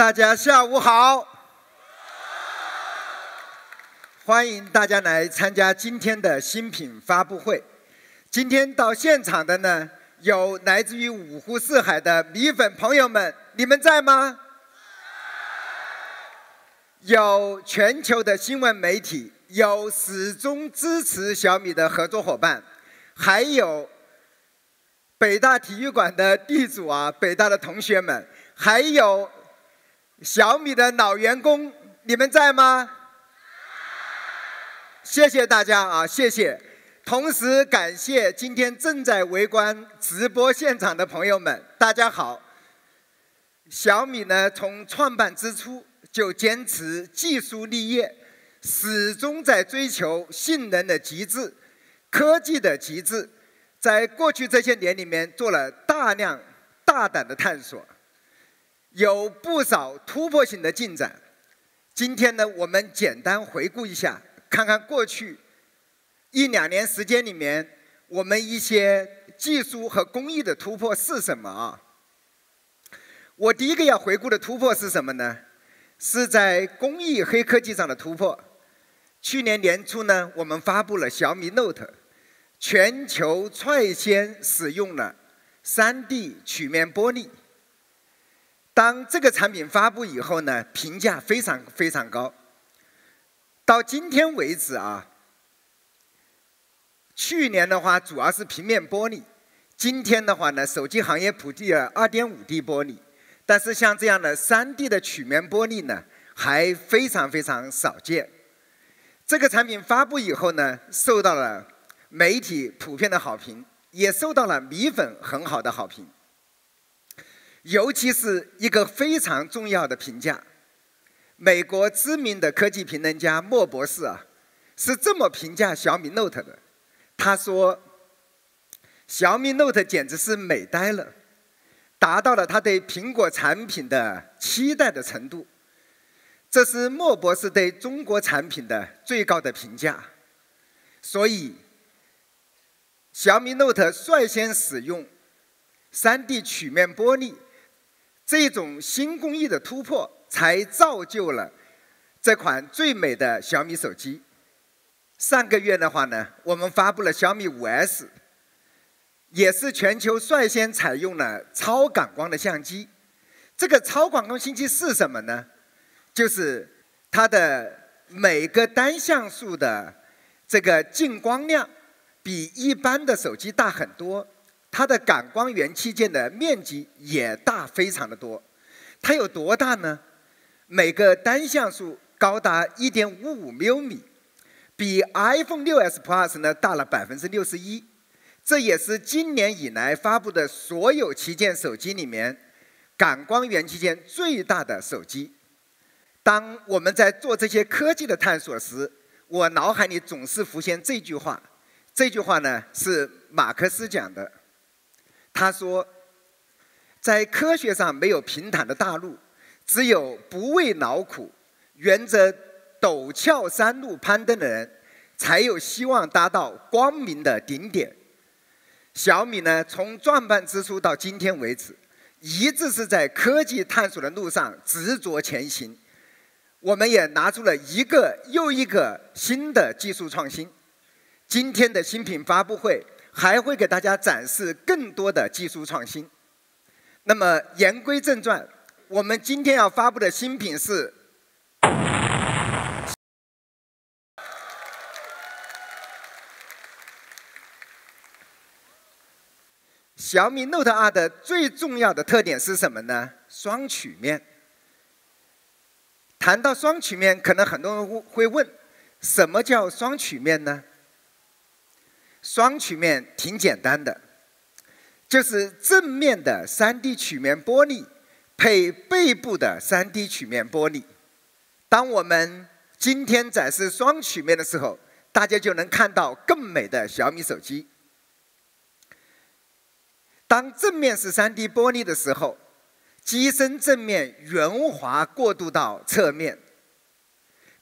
大家下午好，欢迎大家来参加今天的新品发布会。今天到现场的呢，有来自于五湖四海的米粉朋友们，你们在吗？有全球的新闻媒体，有始终支持小米的合作伙伴，还有北大体育馆的地主啊，北大的同学们，还有小米的老员工，你们在吗？谢谢大家啊，谢谢。同时感谢今天正在围观直播现场的朋友们，大家好。小米呢，从创办之初就坚持技术立业，始终在追求性能的极致、科技的极致。在过去这些年里面，做了大量大胆的探索，有不少突破性的进展。今天呢，我们简单回顾一下，看看过去1-2年时间里面，我们一些技术和工艺的突破是什么啊？我第一个要回顾的突破是什么呢？是在工艺黑科技上的突破。去年年初呢，我们发布了小米 Note， 全球率先使用了 3D 曲面玻璃。当这个产品发布以后呢，评价非常非常高。到今天为止啊，去年的话主要是平面玻璃，今天的话呢，手机行业普及了 2.5D 玻璃，但是像这样的 3D 的曲面玻璃呢，还非常非常少见。这个产品发布以后呢，受到了媒体普遍的好评，也受到了米粉很好的好评。尤其是一个非常重要的评价，美国知名的科技评论家莫博士啊，是这么评价小米 Note 的。他说，小米 Note 简直是美呆了，达到了他对苹果产品的期待的程度。这是莫博士对中国产品的最高的评价。所以，小米 Note 率先使用 3D 曲面玻璃这种新工艺的突破，才造就了这款最美的小米手机。上个月的话呢，我们发布了小米 5S， 也是全球率先采用了超感光的相机。这个超感光相机是什么呢？就是它的每个单像素的这个进光量比一般的手机大很多，它的感光元器件的面积也大非常的多。它有多大呢？每个单像素高达 1.55 μm， 比 iPhone 6s Plus 呢大了 61%。这也是今年以来发布的所有旗舰手机里面感光元器件最大的手机。当我们在做这些科技的探索时，我脑海里总是浮现这句话。这句话呢是马克思讲的。他说，在科学上没有平坦的大路，只有不畏劳苦，沿着陡峭山路攀登的人，才有希望达到光明的顶点。小米呢，从创办之初到今天为止，一直是在科技探索的路上执着前行。我们也拿出了一个又一个新的技术创新。今天的新品发布会还会给大家展示更多的技术创新。那么言归正传，我们今天要发布的新品是小米 Note 2的最重要的特点是什么呢？双曲面。谈到双曲面，可能很多人会问，什么叫双曲面呢？双曲面挺简单的，就是正面的 3D 曲面玻璃配背部的 3D 曲面玻璃。当我们今天展示双曲面的时候，大家就能看到更美的小米手机。当正面是 3D 玻璃的时候，机身正面圆滑过渡到侧面。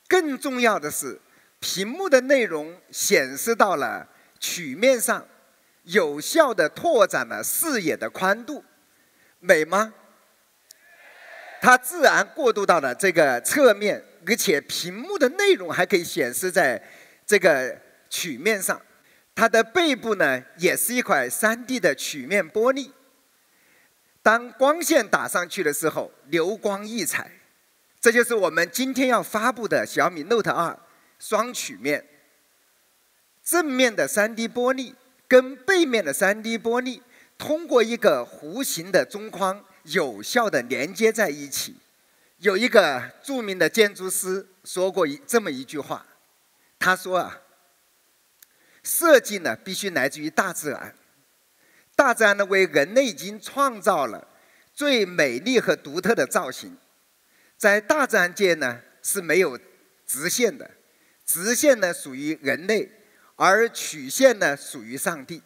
更重要的是，屏幕的内容显示到了曲面上，有效地拓展了视野的宽度，美吗？它自然过渡到了这个侧面，而且屏幕的内容还可以显示在这个曲面上。它的背部呢，也是一块3D 的曲面玻璃。当光线打上去的时候，流光溢彩。这就是我们今天要发布的小米 Note 2双曲面。正面的3D 玻璃跟背面的3D 玻璃通过一个弧形的中框有效的连接在一起。有一个著名的建筑师说过这么一句话，他说啊，设计呢必须来自于大自然，大自然呢为人类已经创造了最美丽和独特的造型。在大自然界呢是没有直线的，直线呢属于人类，而曲线呢属于上帝。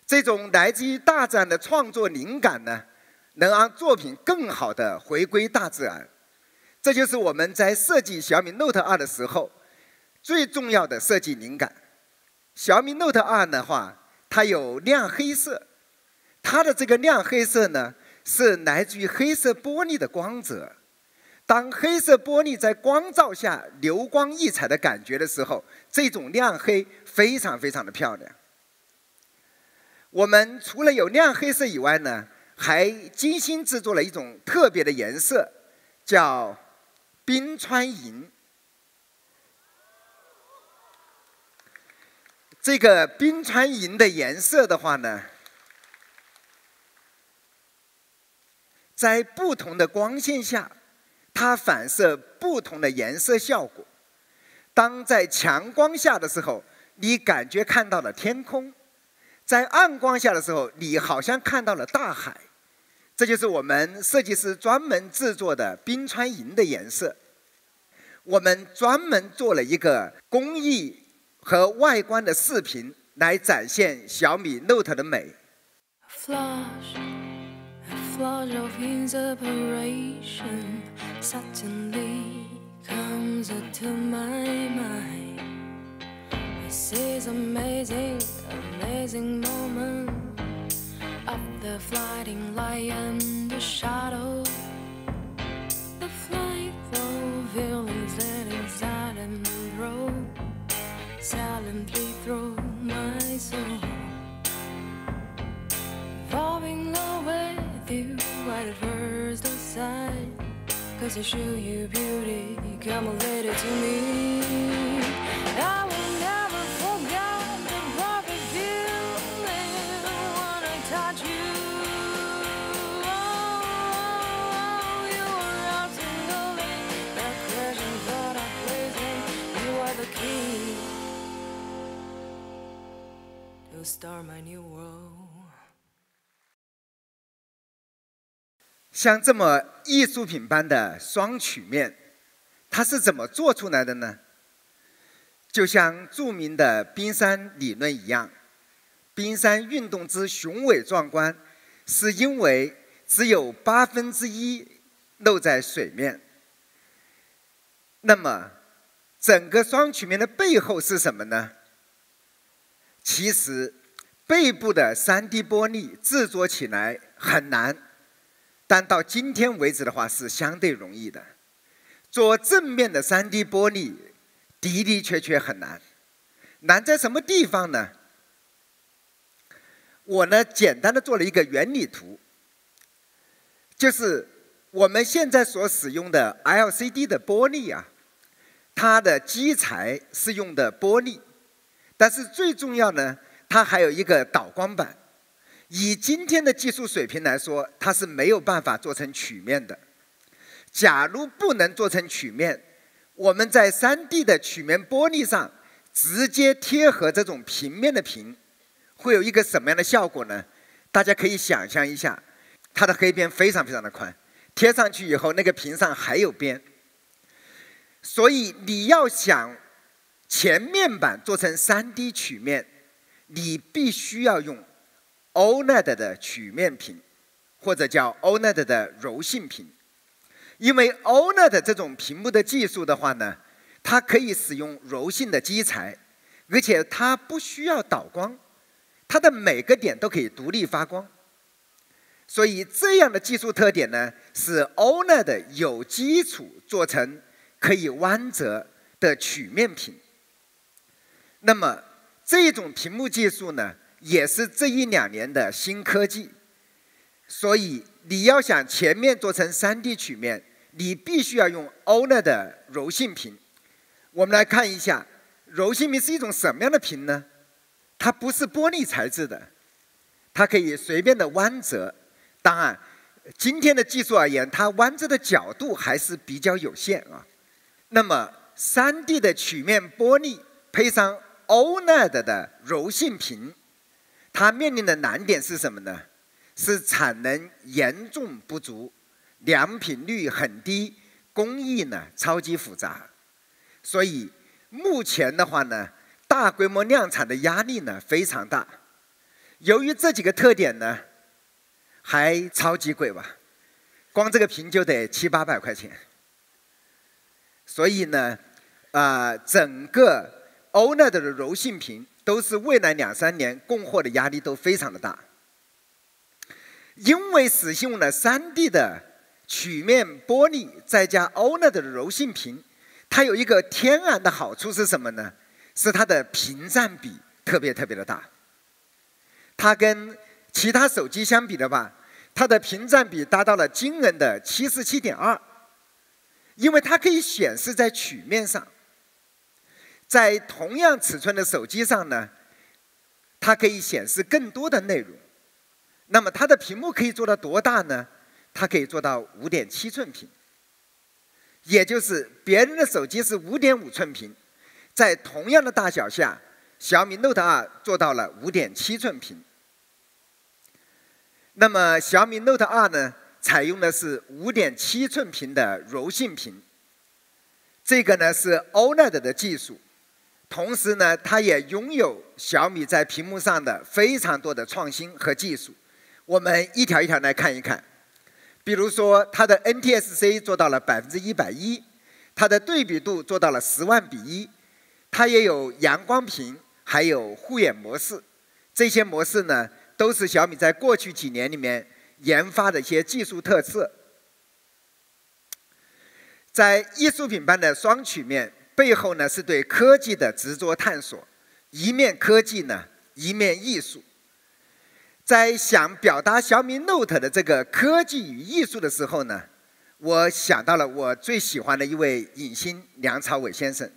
这种来自于大自然的创作灵感呢，能让作品更好地回归大自然。这就是我们在设计小米 Note 2的时候最重要的设计灵感。小米 Note 2的话，它有亮黑色，它的这个亮黑色呢是来自于黑色玻璃的光泽。当黑色玻璃在光照下流光溢彩的感觉的时候，这种亮黑非常非常的漂亮。我们除了有亮黑色以外呢，还精心制作了一种特别的颜色，叫冰川银。这个冰川银的颜色的话呢，在不同的光线下，它反射不同的颜色效果。当在强光下的时候，你感觉看到了天空；在暗光下的时候，你好像看到了大海。这就是我们设计师专门制作的冰川银的颜色。我们专门做了一个工艺和外观的视频，来展现小米 Note 的美。Flash of inspiration suddenly comes to my mind. This is amazing, amazing moment of the flying light and the shadow. The flight of feelings that inside and roll silently through my soul. Falling in love with you at first sight, 'cause I show you beauty, come a little to me. I will never forget the perfect feeling when I touch you. Oh, you are absolutely the question that I place in. You are the key to start my new world. 像这么艺术品般的双曲面，它是怎么做出来的呢？就像著名的冰山理论一样，冰山运动之雄伟壮观，是因为只有1/8露在水面。那么，整个双曲面的背后是什么呢？其实，背部的3D 玻璃制作起来很难。但到今天为止的话是相对容易的。做正面的3D 玻璃的的确确很难，难在什么地方呢？我呢简单的做了一个原理图，就是我们现在所使用的 LCD 的玻璃啊，它的基材是用的玻璃，但是最重要呢，它还有一个导光板。以今天的技术水平来说，它是没有办法做成曲面的。假如不能做成曲面，我们在3D 的曲面玻璃上直接贴合这种平面的屏，会有一个什么样的效果呢？大家可以想象一下，它的黑边非常非常的宽，贴上去以后，那个屏上还有边。所以你要想前面板做成3D 曲面，你必须要用OLED 的曲面屏，或者叫 OLED 的柔性屏。因为 OLED 这种屏幕的技术的话呢，它可以使用柔性的基材，而且它不需要导光，它的每个点都可以独立发光。所以这样的技术特点呢，使 OLED 有基础做成可以弯折的曲面屏。那么这种屏幕技术呢，也是这1、2年的新科技。所以你要想前面做成3D 曲面，你必须要用 OLED 的柔性屏。我们来看一下，柔性屏是一种什么样的屏呢？它不是玻璃材质的，它可以随便的弯折。当然，今天的技术而言，它弯折的角度还是比较有限啊。那么3D 的曲面玻璃配上 OLED 的柔性屏，它面临的难点是什么呢？是产能严重不足，良品率很低，工艺呢超级复杂。所以目前的话呢，大规模量产的压力呢非常大。由于这几个特点呢，还超级贵吧，光这个屏就得700、800块钱。所以呢，整个 OLED 的柔性屏都是未来2、3年供货的压力都非常的大。因为使用了3D 的曲面玻璃，再加 OLED 的柔性屏，它有一个天然的好处是什么呢？是它的屏占比特别的大。它跟其他手机相比的话，它的屏占比达到了惊人的77.2%，因为它可以显示在曲面上。在同样尺寸的手机上呢，它可以显示更多的内容。那么它的屏幕可以做到多大呢？它可以做到5.7寸屏，也就是别人的手机是5.5寸屏，在同样的大小下，小米 Note 2做到了5.7寸屏。那么小米 Note 2呢，采用的是5.7寸屏的柔性屏，这个呢是 OLED 的技术，同时呢，它也拥有小米在屏幕上的非常多的创新和技术。我们一条一条来看一看。比如说，它的 NTSC 做到了110%，它的对比度做到了100000:1，它也有阳光屏，还有护眼模式。这些模式呢，都是小米在过去几年里面研发的一些技术特色。在艺术品般的双曲面背后呢，是对科技的执着探索，一面科技呢，一面艺术。在想表达小米 Note 的这个科技与艺术的时候呢，我想到了我最喜欢的一位影星梁朝伟先生。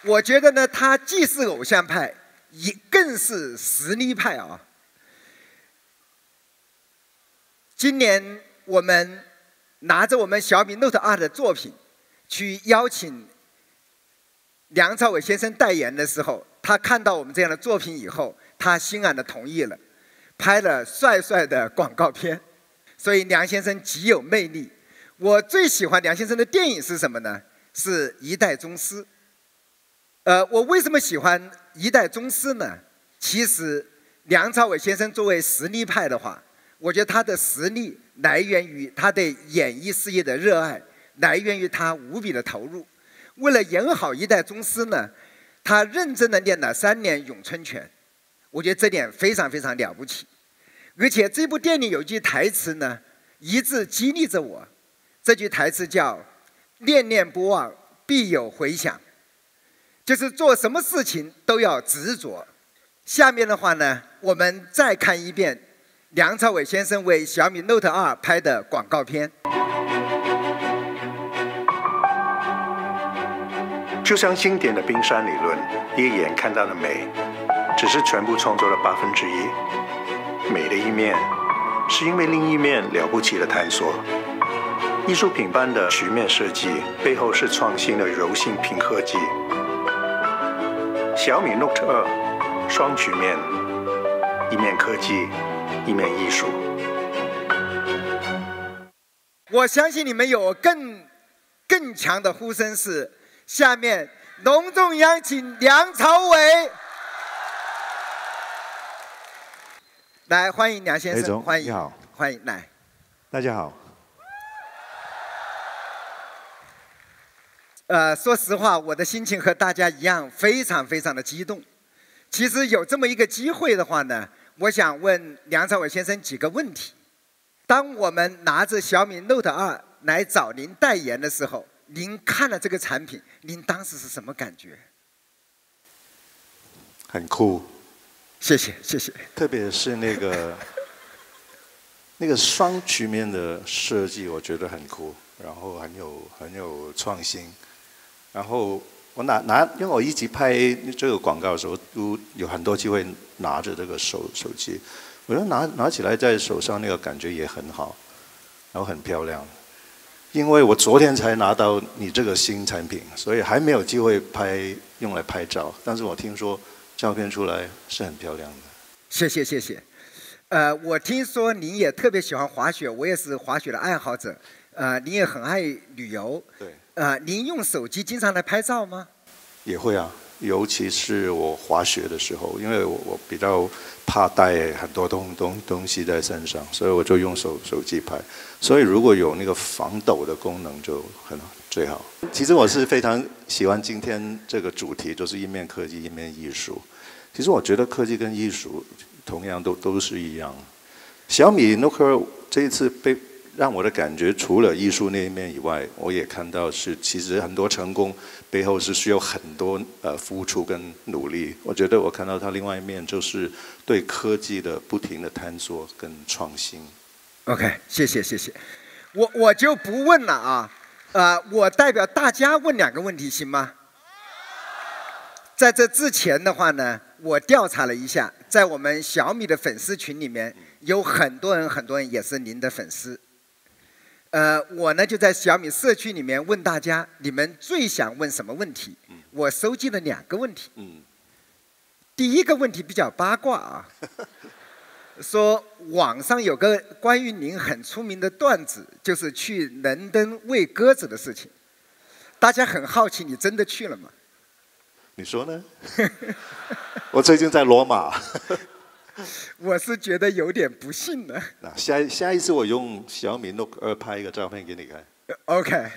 我觉得呢，他既是偶像派，也更是实力派啊。今年我们拿着我们小米 Note 2的作品去邀请梁朝伟先生代言的时候，他看到我们这样的作品以后，他欣然的同意了，拍了帅帅的广告片。所以梁先生极有魅力。我最喜欢梁先生的电影是什么呢？是《一代宗师》。我为什么喜欢《一代宗师》呢？其实梁朝伟先生作为实力派的话，我觉得他的实力来源于他对演艺事业的热爱，来源于他无比的投入。为了演好《一代宗师》呢，他认真的练了3年咏春拳，我觉得这点非常了不起。而且这部电影有一句台词呢，一直激励着我。这句台词叫“念念不忘，必有回响”，就是做什么事情都要执着。下面的话呢，我们再看一遍梁朝伟先生为小米 Note 2拍的广告片。就像经典的冰山理论，一眼看到的美，只是全部创作的1%。美的一面，是因为另一面了不起的探索。艺术品般的曲面设计，背后是创新的柔性屏科技。小米 Note 2双曲面，一面科技，一面艺术。我相信你们有更强的呼声是。下面隆重邀请梁朝伟，来欢迎梁先生，欢迎，你好，欢迎来，大家好。说实话，我的心情和大家一样，非常的激动。其实有这么一个机会的话呢，我想问梁朝伟先生几个问题。当我们拿着小米 Note 2来找您代言的时候，您看了这个产品，您当时是什么感觉？很酷。谢谢，谢谢。特别是那个双曲面的设计，我觉得很酷，然后很有创新。然后我因为我一直拍这个广告的时候，都有很多机会拿着这个手机，我觉得拿起来在手上那个感觉也很好，然后很漂亮。因为我昨天才拿到你这个新产品，所以还没有机会用来拍照，但是我听说照片出来是很漂亮的。谢谢，谢谢。我听说您也特别喜欢滑雪，我也是滑雪的爱好者。您也很爱旅游。对。您用手机经常来拍照吗？也会啊，尤其是我滑雪的时候，因为我比较怕带很多东西在身上，所以我就用手机拍。所以如果有那个防抖的功能就最好。其实我是非常喜欢今天这个主题，就是一面科技一面艺术。其实我觉得科技跟艺术同样都是一样。小米 Note 2这一次让我的感觉，除了艺术那一面以外，我也看到其实很多成功背后是需要很多付出跟努力。我觉得我看到它另外一面，就是对科技的不停的探索跟创新。OK， 谢谢。我就不问了啊，我代表大家问2个问题行吗？在这之前的话呢，我调查了一下，在我们小米的粉丝群里面，有很多人也是您的粉丝。我呢就在小米社区里面问大家，你们最想问什么问题？我收集了2个问题。第一个问题比较八卦啊，说网上有个关于您很出名的段子，就是去伦敦喂鸽子的事情。大家很好奇，你真的去了吗？你说呢？我最近在罗马。我是觉得有点不幸了。下一次我用小米 Note 2拍一个照片给你看。OK。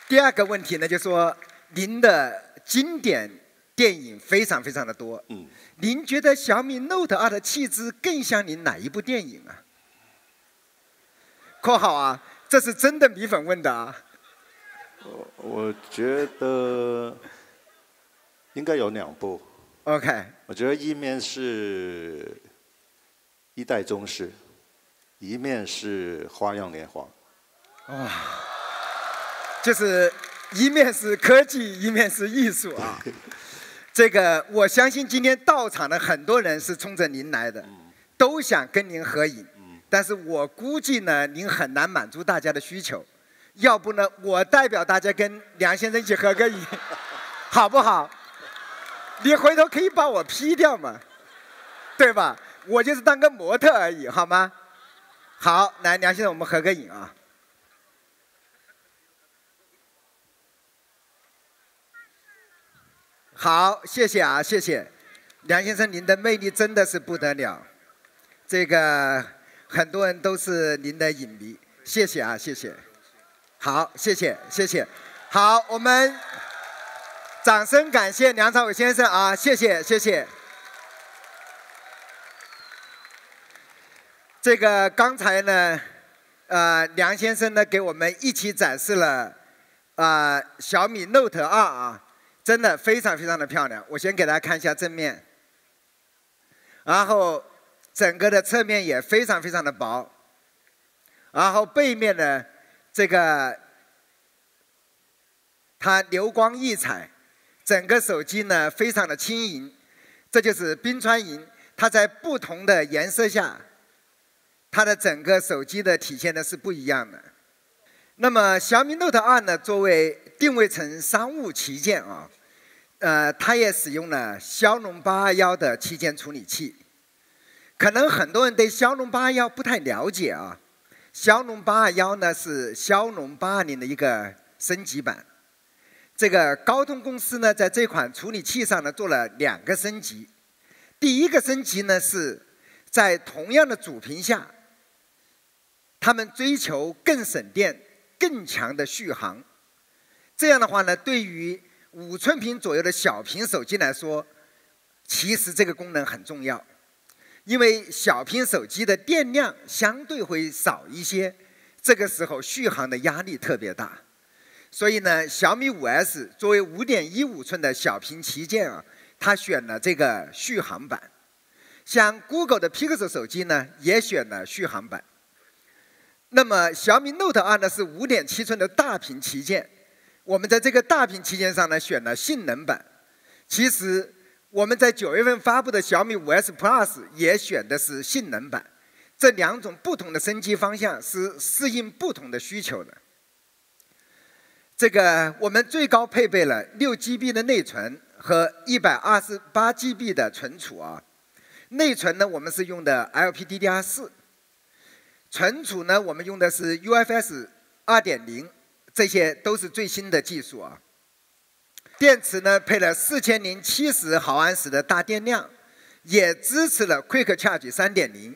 第2个问题呢，就说您的经典电影非常的多。您觉得小米 Note 2的气质更像您哪一部电影啊？括号啊，这是真的米粉问的啊。我觉得应该有2部。OK。我觉得一面是《一代宗师》，一面是《花样年华》。哇，就是一面是科技，一面是艺术啊。这个我相信今天到场的很多人是冲着您来的，都想跟您合影。但是我估计呢，您很难满足大家的需求。要不呢，我代表大家跟梁先生一起合个影，好不好？你回头可以把我 P 掉嘛，对吧？我就是当个模特而已，好吗？好，来，梁先生，我们合个影啊。好，谢谢啊，谢谢，梁先生，您的魅力真的是不得了，这个很多人都是您的影迷，谢谢啊，谢谢。好，谢谢。好，我们掌声感谢梁朝伟先生啊，谢谢。这个刚才呢，梁先生呢给我们一起展示了小米 Note 2啊，真的非常的漂亮。我先给大家看一下正面，然后整个的侧面也非常的薄，然后背面呢。这个它流光溢彩，整个手机呢非常的轻盈，这就是冰川银。它在不同的颜色下，它的整个手机的体现的是不一样的。那么小米 Note 2呢，作为定位成商务旗舰啊，它也使用了骁龙821的旗舰处理器。可能很多人对骁龙821不太了解啊。骁龙821呢是骁龙820的一个升级版。这个高通公司呢在这款处理器上呢做了2个升级。第一个升级呢是在同样的主频下，他们追求更省电、更强的续航。这样的话呢，对于5寸屏左右的小屏手机来说，其实这个功能很重要，因为小屏手机的电量相对会少一些，这个时候续航的压力特别大。所以呢，小米5S 作为5.15寸的小屏旗舰啊，它选了这个续航版。像 Google 的 Pixel 手机呢，也选了续航版。那么小米 Note 2呢是5.7寸的大屏旗舰，我们在这个大屏旗舰上呢选了性能版。其实我们在9月份发布的小米5S Plus 也选的是性能版。这两种不同的升级方向是适应不同的需求的。这个我们最高配备了6GB 的内存和128GB 的存储啊。内存呢，我们是用的 LPDDR4， 存储呢，我们用的是 UFS 2.0， 这些都是最新的技术啊。电池呢，配了4070毫安时的大电量，也支持了 Quick Charge 3.0。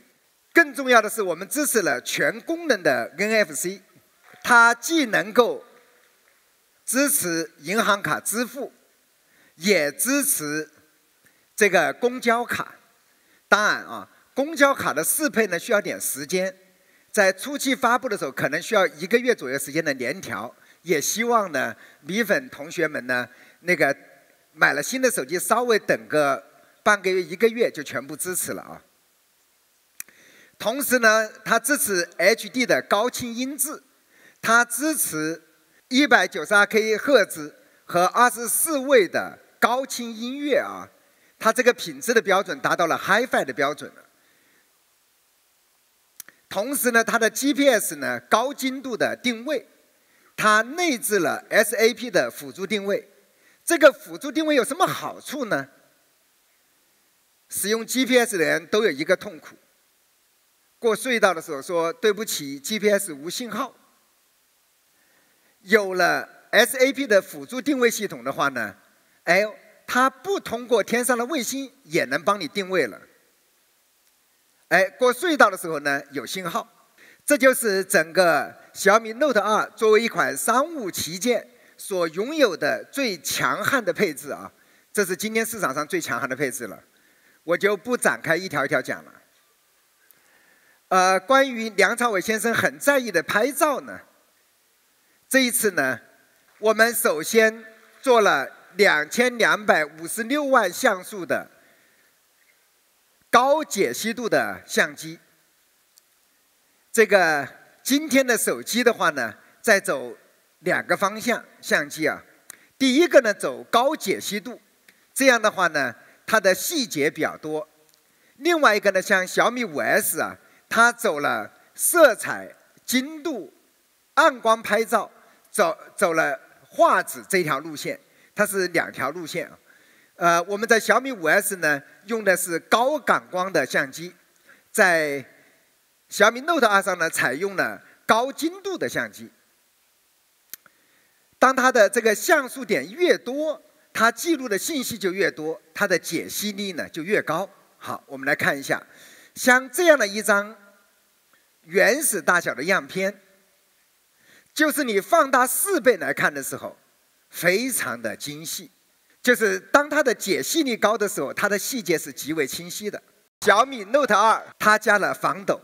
更重要的是，我们支持了全功能的 NFC， 它既能够支持银行卡支付，也支持这个公交卡。当然啊，公交卡的适配呢需要点时间，在初期发布的时候可能需要1个月左右时间的联调。也希望呢，米粉同学们呢，买了新的手机，稍微等个半个月、1个月就全部支持了啊。同时呢，它支持 HD 的高清音质，它支持192K 赫兹和24位的高清音乐啊。它这个品质的标准达到了 Hi-Fi 的标准了。同时呢，它的 GPS 呢高精度的定位，它内置了 SAP 的辅助定位。这个辅助定位有什么好处呢？使用 GPS 的人都有一个痛苦：过隧道的时候说对不起 ，GPS 无信号。有了 SAP 的辅助定位系统的话呢，它不通过天上的卫星也能帮你定位了。过隧道的时候呢有信号。这就是整个小米 Note 2作为一款商务旗舰所拥有的最强悍的配置啊！这是今天市场上最强悍的配置了，我就不展开一条一条讲了。关于梁朝伟先生很在意的拍照呢，这一次呢，我们首先做了2256万像素的高解析度的相机。这个今天的手机的话呢，在走2个方向相机啊。第一个呢，走高解析度，这样的话呢，它的细节比较多。另外一个呢，像小米5S啊，它走了色彩、精度、暗光拍照，走了画质这条路线，它是2条路线啊。我们在小米5S呢，用的是高感光的相机，在小米 Note 2上呢，采用了高精度的相机。当它的这个像素点越多，它记录的信息就越多，它的解析力呢就越高。好，我们来看一下，像这样的一张原始大小的样片，就是你放大4倍来看的时候，非常的精细。就是当它的解析力高的时候，它的细节是极为清晰的。小米 Note 2它加了防抖。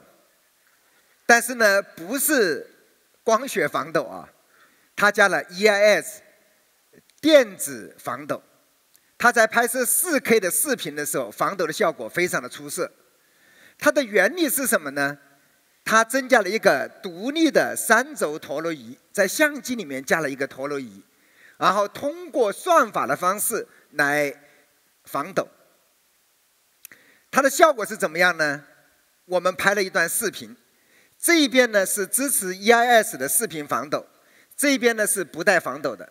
但是呢，不是光学防抖啊，它加了 EIS 电子防抖。它在拍摄4K 的视频的时候，防抖的效果非常的出色。它的原理是什么呢？它增加了一个独立的3轴陀螺仪，在相机里面加了一个陀螺仪，然后通过算法的方式来防抖。它的效果是怎么样呢？我们拍了一段视频。这一边呢是支持 EIS 的视频防抖，这一边呢是不带防抖的。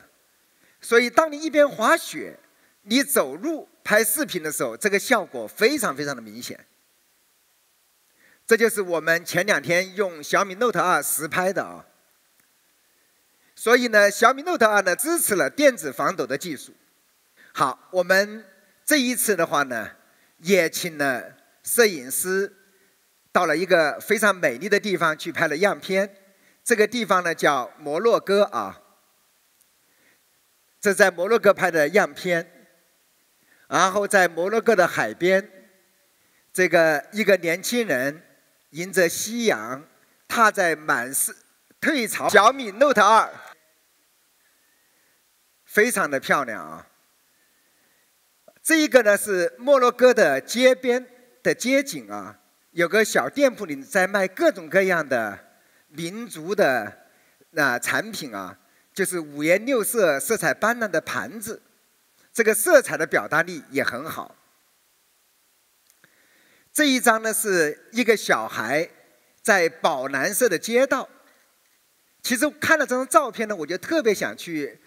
所以当你一边滑雪，你走路拍视频的时候，这个效果非常非常的明显。这就是我们前2天用小米 Note 2实拍的啊。所以呢，小米 Note 2呢支持了电子防抖的技术。好，我们这一次的话呢，也请了摄影师到了一个非常美丽的地方去拍了样片，这个地方呢叫摩洛哥啊。这在摩洛哥拍的样片，然后在摩洛哥的海边，这个一个年轻人迎着夕阳，踏在满是退潮小米 Note 2，非常的漂亮啊。这一个呢是摩洛哥的街边的街景啊，有个小店铺里在卖各种各样的民族的产品啊，就是五颜六色、色彩斑斓的盘子，这个色彩的表达力也很好。这一张呢是一个小孩在宝蓝色的街道。其实看了这张照片呢，我就特别想去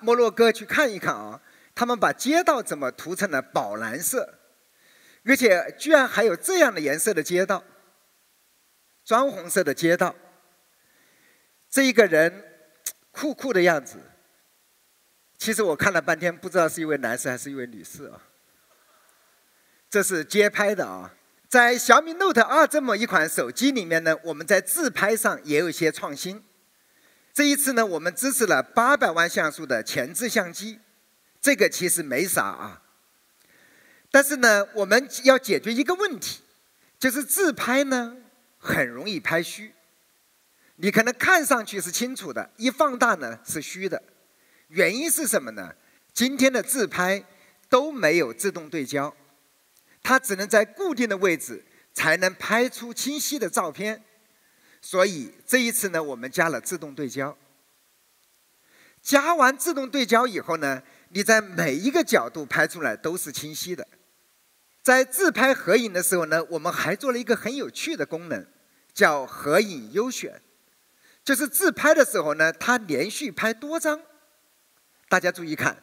摩洛哥去看一看啊，他们把街道怎么涂成了宝蓝色，而且居然还有这样的颜色的街道，砖红色的街道。这一个人酷酷的样子，其实我看了半天，不知道是一位男士还是一位女士啊。这是街拍的啊。在小米 Note 2这么一款手机里面呢，我们在自拍上也有一些创新。这一次呢，我们支持了800万像素的前置相机，这个其实没啥啊。但是呢，我们要解决一个问题，就是自拍呢很容易拍虚。你可能看上去是清楚的，一放大呢是虚的。原因是什么呢？今天的自拍都没有自动对焦，它只能在固定的位置才能拍出清晰的照片。所以这一次呢，我们加了自动对焦。加完自动对焦以后呢，你在每一个角度拍出来都是清晰的。在自拍合影的时候呢，我们还做了一个很有趣的功能，叫合影优选。就是自拍的时候呢，它连续拍多张。大家注意看，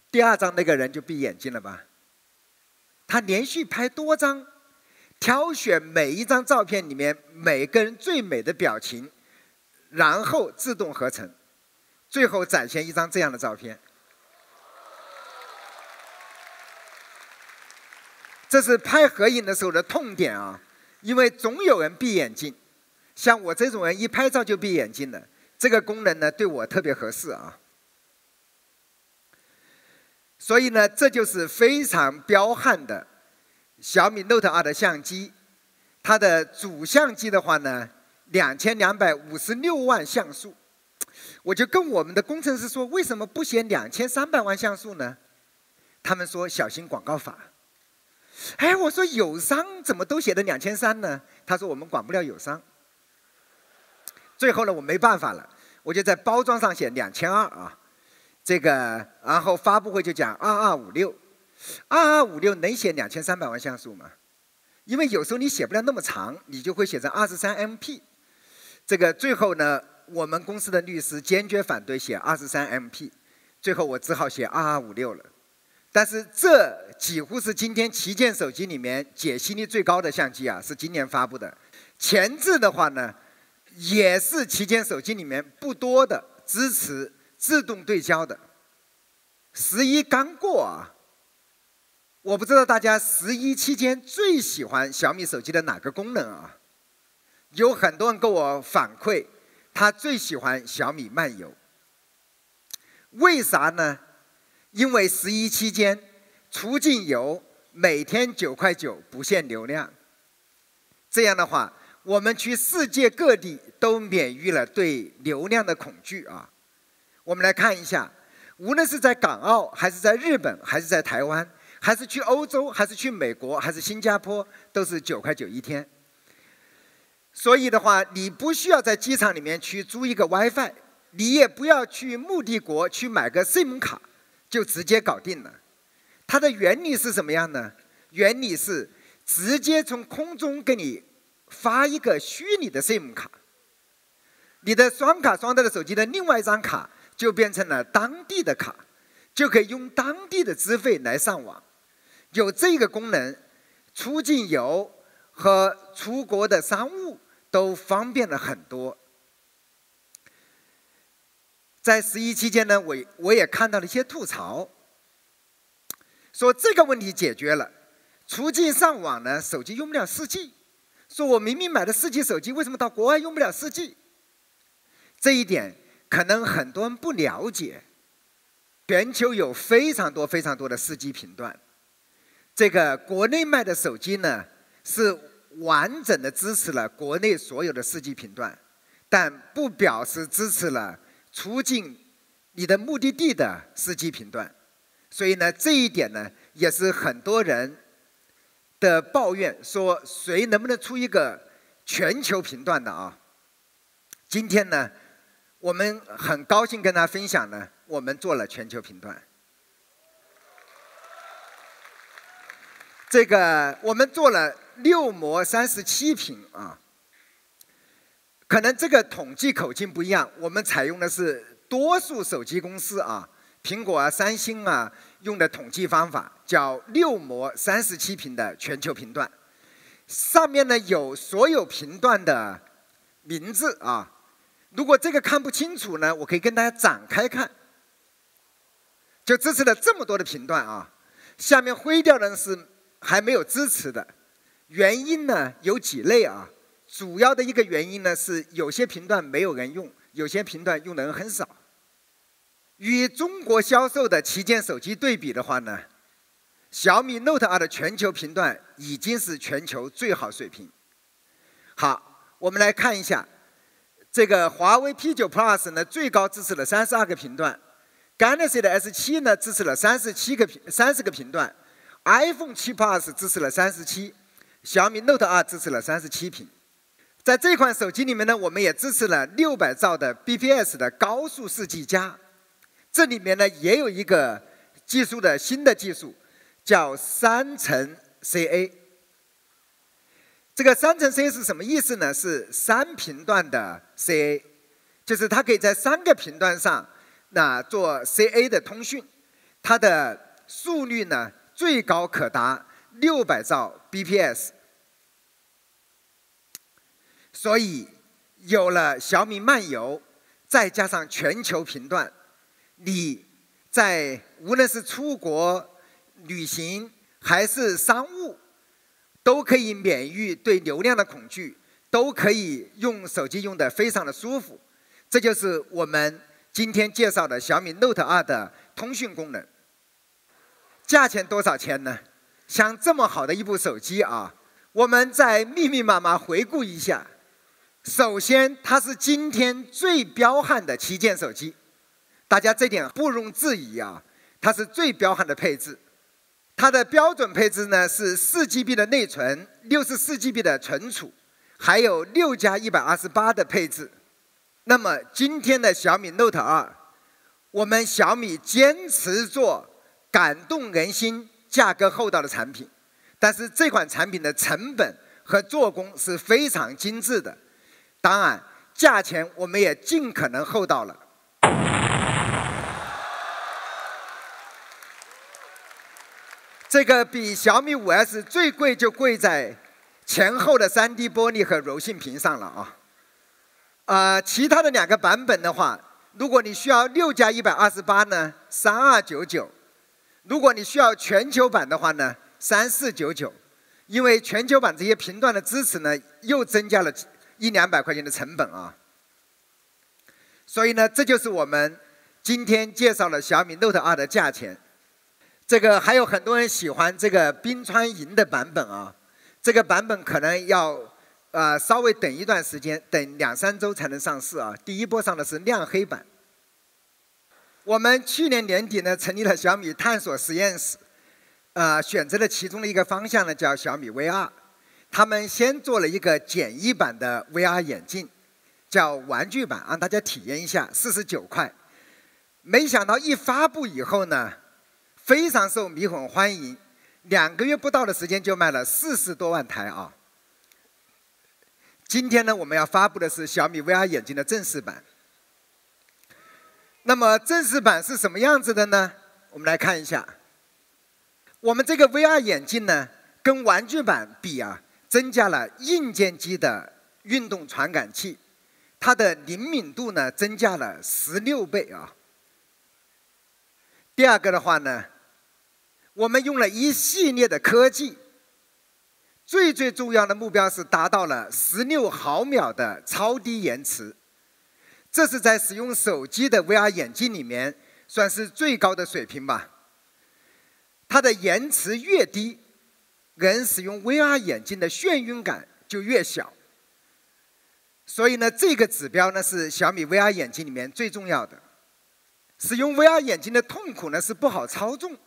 第2张那个人就闭眼睛了吧？他连续拍多张，挑选每一张照片里面每个人最美的表情，然后自动合成，最后展现一张这样的照片。这是拍合影的时候的痛点啊，因为总有人闭眼睛。像我这种人一拍照就闭眼睛的，这个功能呢对我特别合适啊。所以呢，这就是非常彪悍的小米 Note 2的相机。它的主相机的话呢，2256万像素。我就跟我们的工程师说，为什么不写2300万像素呢？他们说小心广告法。哎，我说友商怎么都写的2300呢？他说我们管不了友商。最后呢，我没办法了，我就在包装上写2200啊，这个，然后发布会就讲2256，2256能写2300万像素吗？因为有时候你写不了那么长，你就会写成23MP。这个最后呢，我们公司的律师坚决反对写23MP，最后我只好写2256了。但是这几乎是今天旗舰手机里面解析力最高的相机啊，是今年发布的。前置的话呢，也是旗舰手机里面不多的支持自动对焦的。11刚过啊，我不知道大家11期间最喜欢小米手机的哪个功能啊？有很多人跟我反馈，他最喜欢小米漫游。为啥呢？因为11期间出境游每天9.9块不限流量，这样的话，我们去世界各地都免于了对流量的恐惧啊。我们来看一下，无论是在港澳，还是在日本，还是在台湾，还是去欧洲，还是去美国，还是新加坡，都是9.9块一天。所以的话，你不需要在机场里面去租一个 WiFi， 你也不要去目的国去买个 SIM 卡，就直接搞定了。它的原理是什么样呢？原理是直接从空中给你发一个虚拟的 SIM 卡，你的双卡双待的手机的另外一张卡就变成了当地的卡，就可以用当地的资费来上网。有这个功能，出境游和出国的商务都方便了很多。在11期间呢，我也看到了一些吐槽，说这个问题解决了，出境上网呢，手机用不了4G。说我明明买的4G 手机，为什么到国外用不了4G？ 这一点可能很多人不了解。全球有非常多的4G频段，这个国内卖的手机呢，是完整的支持了国内所有的4G 频段，但不表示支持了出境你的目的地的4G 频段。所以呢，这一点呢，也是很多人的抱怨，说谁能不能出一个全球频段的啊？今天呢，我们很高兴跟大家分享呢，我们做了全球频段。这个我们做了6模37屏啊，可能这个统计口径不一样，我们采用的是多数手机公司啊，苹果啊、三星啊用的统计方法，叫6模37屏的全球频段。上面呢有所有频段的名字啊，如果这个看不清楚呢，我可以跟大家展开看，就支持了这么多的频段啊。下面灰掉的是还没有支持的，原因呢有几类啊。主要的一个原因呢是有些频段没有人用，有些频段用的人很少。与中国销售的旗舰手机对比的话呢，小米 Note 2的全球频段已经是全球最好水平。好，我们来看一下，这个华为 P9 Plus 呢最高支持了32个频段 ，Galaxy 的 S7 呢支持了30个频段。iPhone 7 Plus 支持了37，小米 Note 2支持了37屏。在这款手机里面呢，我们也支持了600兆的 bps 的高速4G 加。这里面呢也有一个技术的新的技术，叫3层 CA。这个3层 CA 是什么意思呢？是3频段的 CA， 就是它可以在3个频段上做 CA 的通讯，它的速率呢最高可达600兆 bps。所以有了小米漫游，再加上全球频段，你在无论是出国旅行还是商务，都可以免于对流量的恐惧，都可以用手机用得非常的舒服。这就是我们今天介绍的小米 Note 2的通讯功能。价钱多少钱呢？像这么好的一部手机啊，我们再密密麻麻回顾一下。首先，它是今天最彪悍的旗舰手机，大家这点不容置疑啊，它是最彪悍的配置。它的标准配置呢是4GB 的内存，64GB 的存储，还有6+128的配置。那么今天的小米 Note 2，我们小米坚持做感动人心、价格厚道的产品，但是这款产品的成本和做工是非常精致的。当然，价钱我们也尽可能厚道了。这个比小米5S 最贵就贵在前后的3D 玻璃和柔性屏上了啊。其他的2个版本的话，如果你需要6+128呢，3299；如果你需要全球版的话呢，3499。因为全球版这些频段的支持呢，又增加了100-200块钱的成本啊。所以呢，这就是我们今天介绍了小米 Note 2的价钱。这个还有很多人喜欢这个冰川银的版本啊，这个版本可能要稍微等一段时间，等2-3周才能上市啊。第一波上的是亮黑版。我们去年年底呢成立了小米探索实验室，选择了其中的一个方向呢叫小米 VR。他们先做了一个简易版的 VR 眼镜，叫玩具版，让大家体验一下，49块。没想到一发布以后呢，非常受米粉欢迎，2个月不到的时间就卖了40多万台啊。今天呢，我们要发布的是小米 VR 眼镜的正式版。那么正式版是什么样子的呢？我们来看一下。我们这个 VR 眼镜呢，跟玩具版比啊，增加了硬件机的运动传感器，它的灵敏度呢增加了16倍啊。第二个的话呢，我们用了一系列的科技，最重要的目标是达到了16毫秒的超低延迟，这是在使用手机的 VR 眼镜里面算是最高的水平吧。它的延迟越低，人使用 VR 眼镜的眩晕感就越小。所以呢，这个指标呢是小米 VR 眼镜里面最重要的。使用 VR 眼镜的痛苦呢是不好操纵，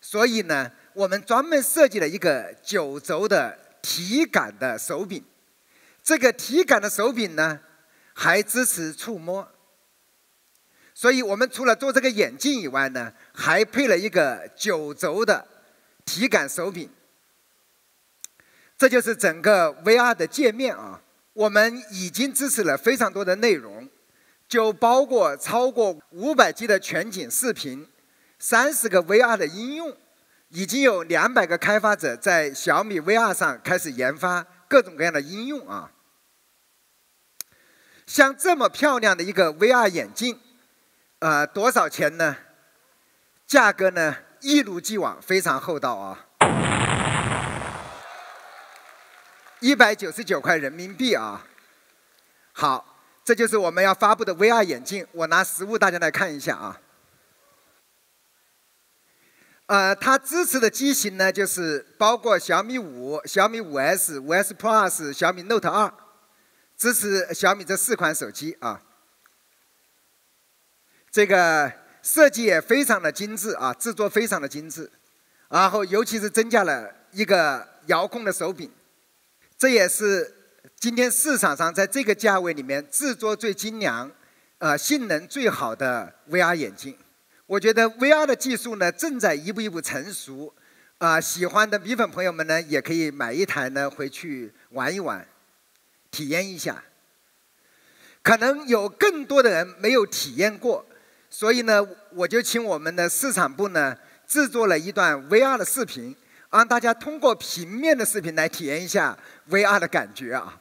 所以呢，我们专门设计了一个9轴的体感的手柄。这个体感的手柄呢，还支持触摸。所以我们除了做这个眼镜以外呢，还配了一个9轴的体感手柄。这就是整个 VR 的界面啊。我们已经支持了非常多的内容，就包括超过500G 的全景视频，30个 VR 的应用，已经有200个开发者在小米 VR 上开始研发各种各样的应用啊。像这么漂亮的一个 VR 眼镜，多少钱呢？价格呢，一如既往非常厚道啊，199块人民币啊。好，这就是我们要发布的 VR 眼镜。我拿实物大家来看一下啊。它支持的机型呢，就是包括小米5、小米5S、5S Plus、小米 Note 2，支持小米这4款手机啊。这个设计也非常的精致啊，制作非常的精致，然后尤其是增加了一个遥控的手柄，这也是今天市场上在这个价位里面制作最精良、性能最好的 VR 眼镜。我觉得 VR 的技术呢正在一步一步成熟，喜欢的米粉朋友们呢也可以买一台呢回去玩一玩，体验一下。可能有更多的人没有体验过，所以呢我就请我们的市场部呢制作了一段 VR 的视频，让大家通过平面的视频来体验一下 VR 的感觉啊。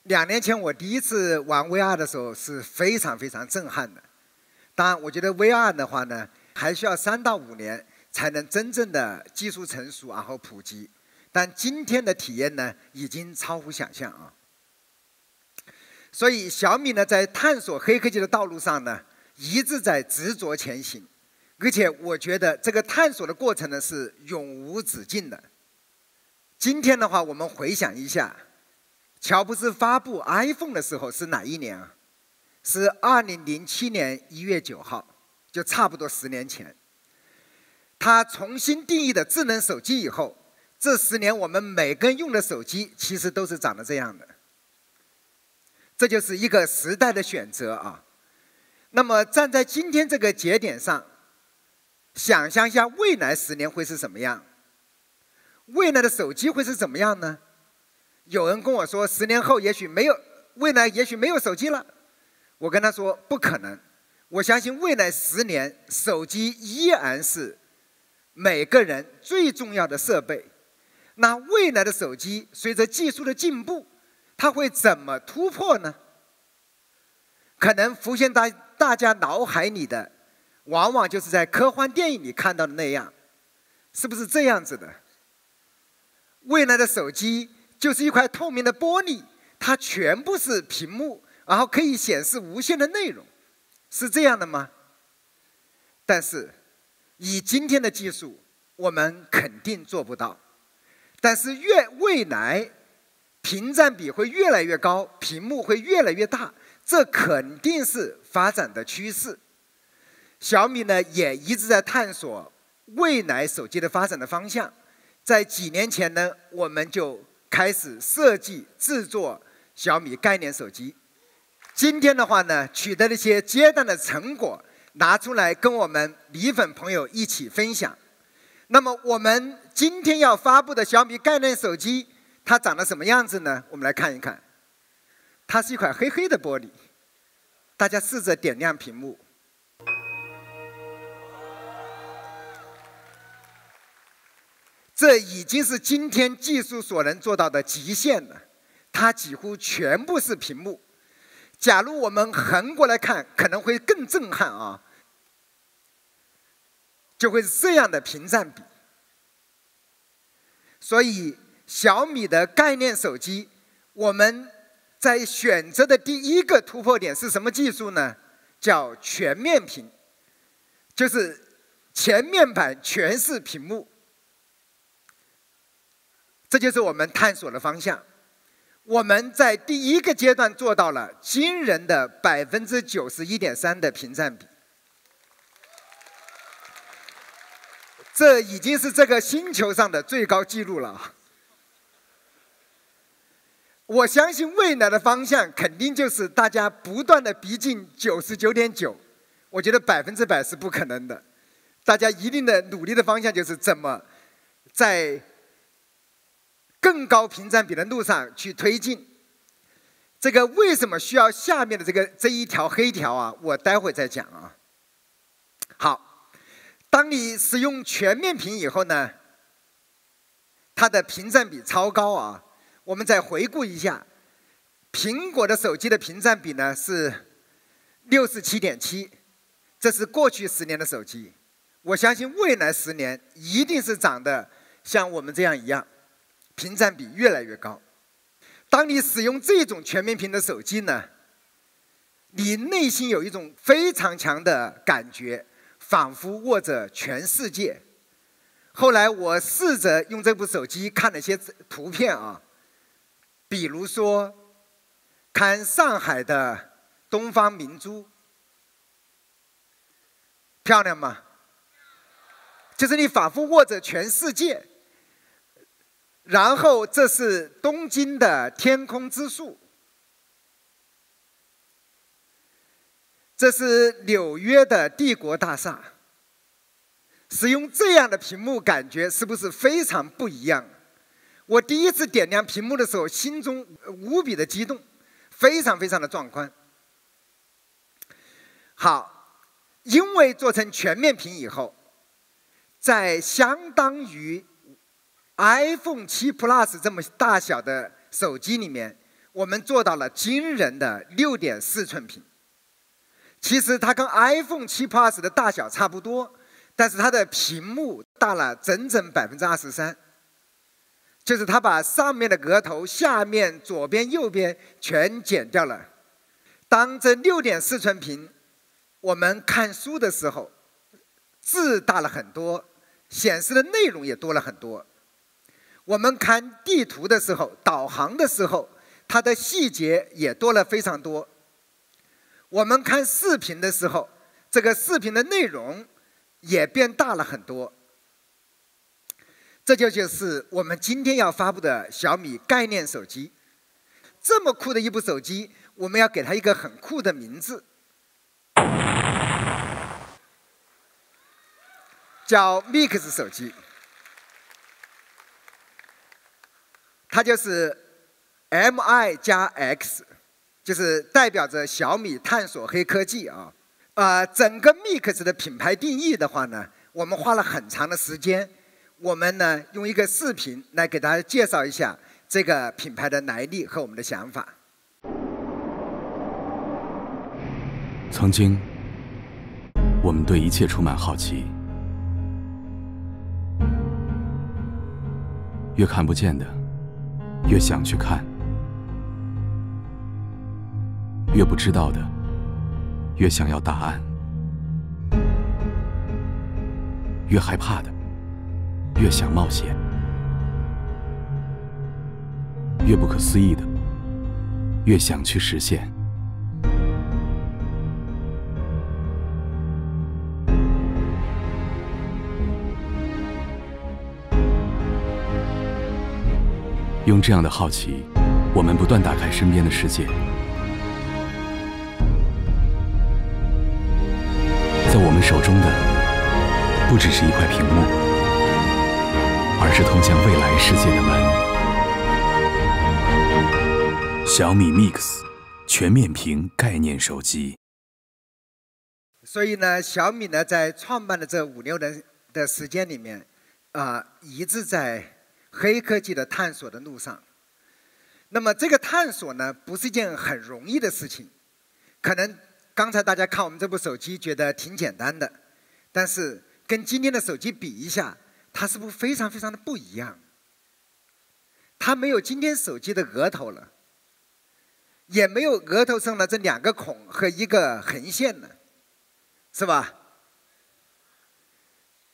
2年前我第一次玩 VR 的时候是非常非常震撼的。当然，我觉得 VR 的话呢，还需要3到5年才能真正的技术成熟然后普及。但今天的体验呢，已经超乎想象啊。所以小米呢，在探索黑科技的道路上呢，一直在执着前行，而且我觉得这个探索的过程呢是永无止境的。今天的话，我们回想一下。乔布斯发布 iPhone 的时候是哪一年啊？是2007年1月9号，就差不多10年前。他重新定义的智能手机以后，这10年我们每个人用的手机其实都是长得这样的。这就是一个时代的选择啊。那么站在今天这个节点上，想象一下未来10年会是什么样？未来的手机会是怎么样呢？有人跟我说，10年后未来也许没有手机了。我跟他说不可能，我相信未来10年，手机依然是每个人最重要的设备。那未来的手机随着技术的进步，它会怎么突破呢？可能浮现大家脑海里的，往往就是在科幻电影里看到的那样，是不是这样子的？未来的手机就是一块透明的玻璃，它全部是屏幕，然后可以显示无限的内容，是这样的吗？但是以今天的技术，我们肯定做不到。但是未来屏占比会越来越高，屏幕会越来越大，这肯定是发展的趋势。小米呢也一直在探索未来手机的发展的方向。在几年前呢，我们就开始设计制作小米概念手机。今天的话呢，取得了一些阶段的成果，拿出来跟我们米粉朋友一起分享。那么我们今天要发布的小米概念手机，它长得什么样子呢？我们来看一看。它是一块黑黑的玻璃，大家试着点亮屏幕。这已经是今天技术所能做到的极限了，它几乎全部是屏幕。假如我们横过来看，可能会更震撼啊，就会是这样的屏占比。所以小米的概念手机，我们在选择的第一个突破点是什么技术呢？叫全面屏，就是前面板全是屏幕。这就是我们探索的方向。我们在第一个阶段做到了惊人的91.3%的屏占比，这已经是这个星球上的最高纪录了。我相信未来的方向肯定就是大家不断的逼近99.9%，我觉得100%是不可能的。大家一定的努力的方向就是怎么在更高屏占比的路上去推进。这个为什么需要下面的这一条黑条啊？我待会再讲啊。好，当你使用全面屏以后呢，它的屏占比超高啊。我们再回顾一下，苹果的手机的屏占比呢是67.7%，这是过去10年的手机。我相信未来10年一定是长得像我们这样一样。屏占比越来越高。当你使用这种全面屏的手机呢，你内心有一种非常强的感觉，仿佛握着全世界。后来我试着用这部手机看了些图片啊，比如说看上海的东方明珠，漂亮吗？就是你仿佛握着全世界。然后这是东京的天空之树，这是纽约的帝国大厦。使用这样的屏幕，感觉是不是非常不一样？我第一次点亮屏幕的时候，心中无比的激动，非常非常的壮观。好，因为做成全面屏以后，在相当于iPhone 7 Plus 这么大小的手机里面，我们做到了惊人的6.4寸屏。其实它跟 iPhone 7 Plus 的大小差不多，但是它的屏幕大了整整23%，就是它把上面的额头、下面、左边、右边全剪掉了。当这6.4寸屏，我们看书的时候，字大了很多，显示的内容也多了很多。我们看地图的时候，导航的时候，它的细节也多了非常多。我们看视频的时候，这个视频的内容也变大了很多。这就是我们今天要发布的小米概念手机。这么酷的一部手机，我们要给它一个很酷的名字，叫 Mix 手机。它就是 MI 加 X， 就是代表着小米探索黑科技啊。整个 Mix 的品牌定义的话呢，我们花了很长的时间。我们呢用一个视频来给大家介绍一下这个品牌的来历和我们的想法。曾经，我们对一切充满好奇，越看不见的，越想去看；越不知道的，越想要答案；越害怕的，越想冒险；越不可思议的，越想去实现。用这样的好奇，我们不断打开身边的世界。在我们手中的，不只是一块屏幕，而是通向未来世界的门。小米 Mix 全面屏概念手机。所以呢，小米呢在创办的这5-6年的时间里面，一直在黑科技的探索的路上。那么这个探索呢，不是一件很容易的事情。可能刚才大家看我们这部手机觉得挺简单的，但是跟今天的手机比一下，它是不是非常非常的不一样？它没有今天手机的额头了，也没有额头上的这2个孔和一个横线了，是吧？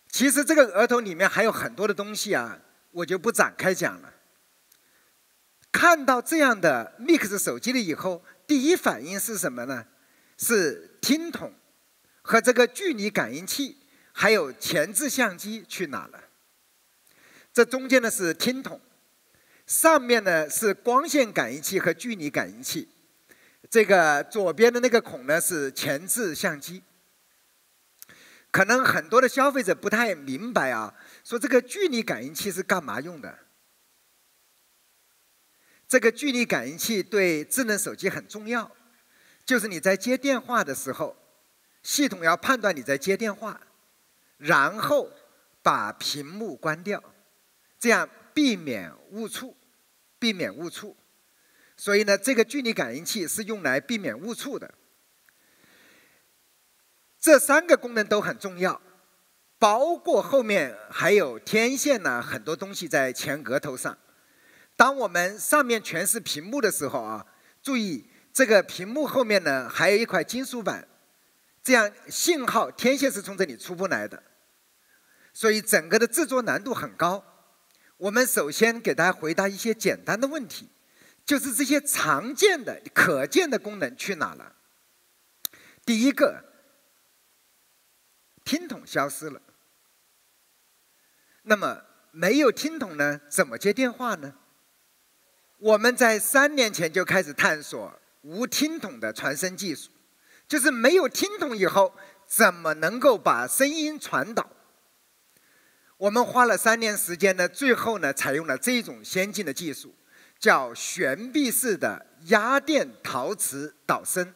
其实这个额头里面还有很多的东西啊，我就不展开讲了。看到这样的 Mix 手机了以后，第一反应是什么呢？是听筒和这个距离感应器，还有前置相机去哪了？这中间呢是听筒，上面呢是光线感应器和距离感应器，这个左边的那个孔呢是前置相机。可能很多的消费者不太明白啊，说这个距离感应器是干嘛用的？这个距离感应器对智能手机很重要，就是你在接电话的时候，系统要判断你在接电话，然后把屏幕关掉，这样避免误触，避免误触。所以呢，这个距离感应器是用来避免误触的。这3个功能都很重要，包括后面还有天线呢，很多东西在前额头上。当我们上面全是屏幕的时候啊，注意这个屏幕后面呢还有一块金属板，这样信号天线是从这里出不来的，所以整个的制作难度很高。我们首先给大家回答一些简单的问题，就是这些常见的可见的功能去哪了？第一个，听筒消失了。那么没有听筒呢，怎么接电话呢？我们在3年前就开始探索无听筒的传声技术，就是没有听筒以后，怎么能够把声音传导？我们花了3年时间呢，最后呢，采用了这种先进的技术，叫悬臂式的压电陶瓷导声。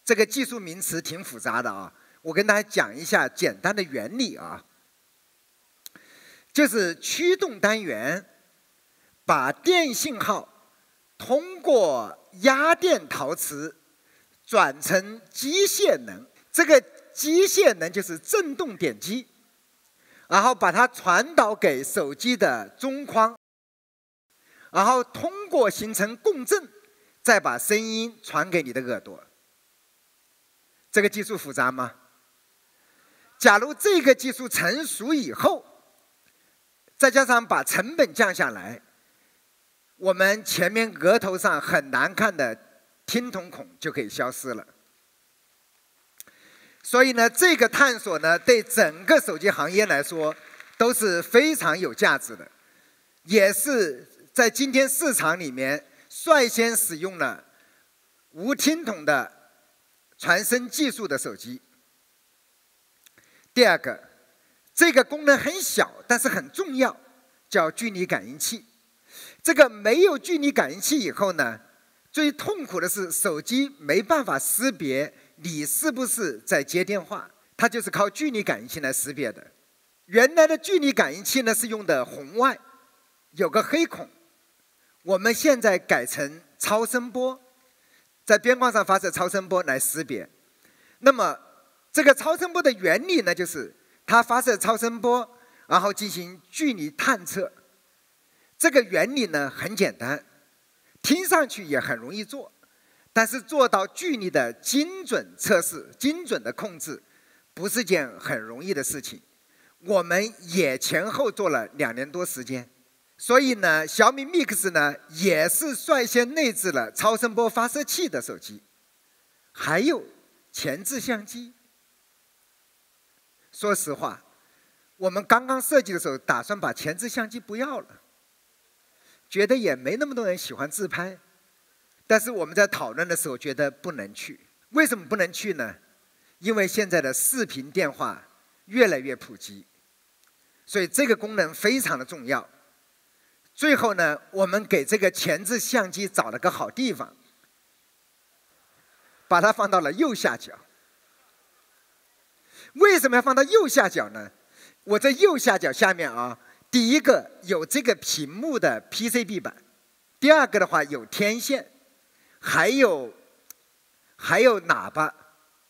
这个技术名词挺复杂的啊，我跟大家讲一下简单的原理啊，就是驱动单元把电信号通过压电陶瓷转成机械能，这个机械能就是振动点击，然后把它传导给手机的中框，然后通过形成共振，再把声音传给你的耳朵。这个技术复杂吗？假如这个技术成熟以后，再加上把成本降下来，我们前面额头上很难看的听筒孔就可以消失了。所以呢，这个探索呢，对整个手机行业来说都是非常有价值的，也是在今天市场里面率先使用了无听筒的传声技术的手机。第二个，这个功能很小，但是很重要，叫距离感应器。这个没有距离感应器以后呢，最痛苦的是手机没办法识别你是不是在接电话，它就是靠距离感应器来识别的。原来的距离感应器呢是用的红外，有个黑孔，我们现在改成超声波，在边框上发射超声波来识别。那么这个超声波的原理呢，就是它发射超声波，然后进行距离探测。这个原理呢很简单，听上去也很容易做，但是做到距离的精准测试、精准的控制，不是件很容易的事情。我们也前后做了2年多时间。所以呢，小米 Mix 呢也是率先内置了超声波发射器的手机，还有前置相机。说实话，我们刚刚设计的时候打算把前置相机不要了，觉得也没那么多人喜欢自拍，但是我们在讨论的时候觉得不能去。为什么不能去呢？因为现在的视频电话越来越普及，所以这个功能非常的重要。最后呢，我们给这个前置相机找了个好地方，把它放到了右下角。为什么要放到右下角呢？我在右下角下面啊，第一个有这个屏幕的 PCB 板，第二个的话有天线，还有喇叭，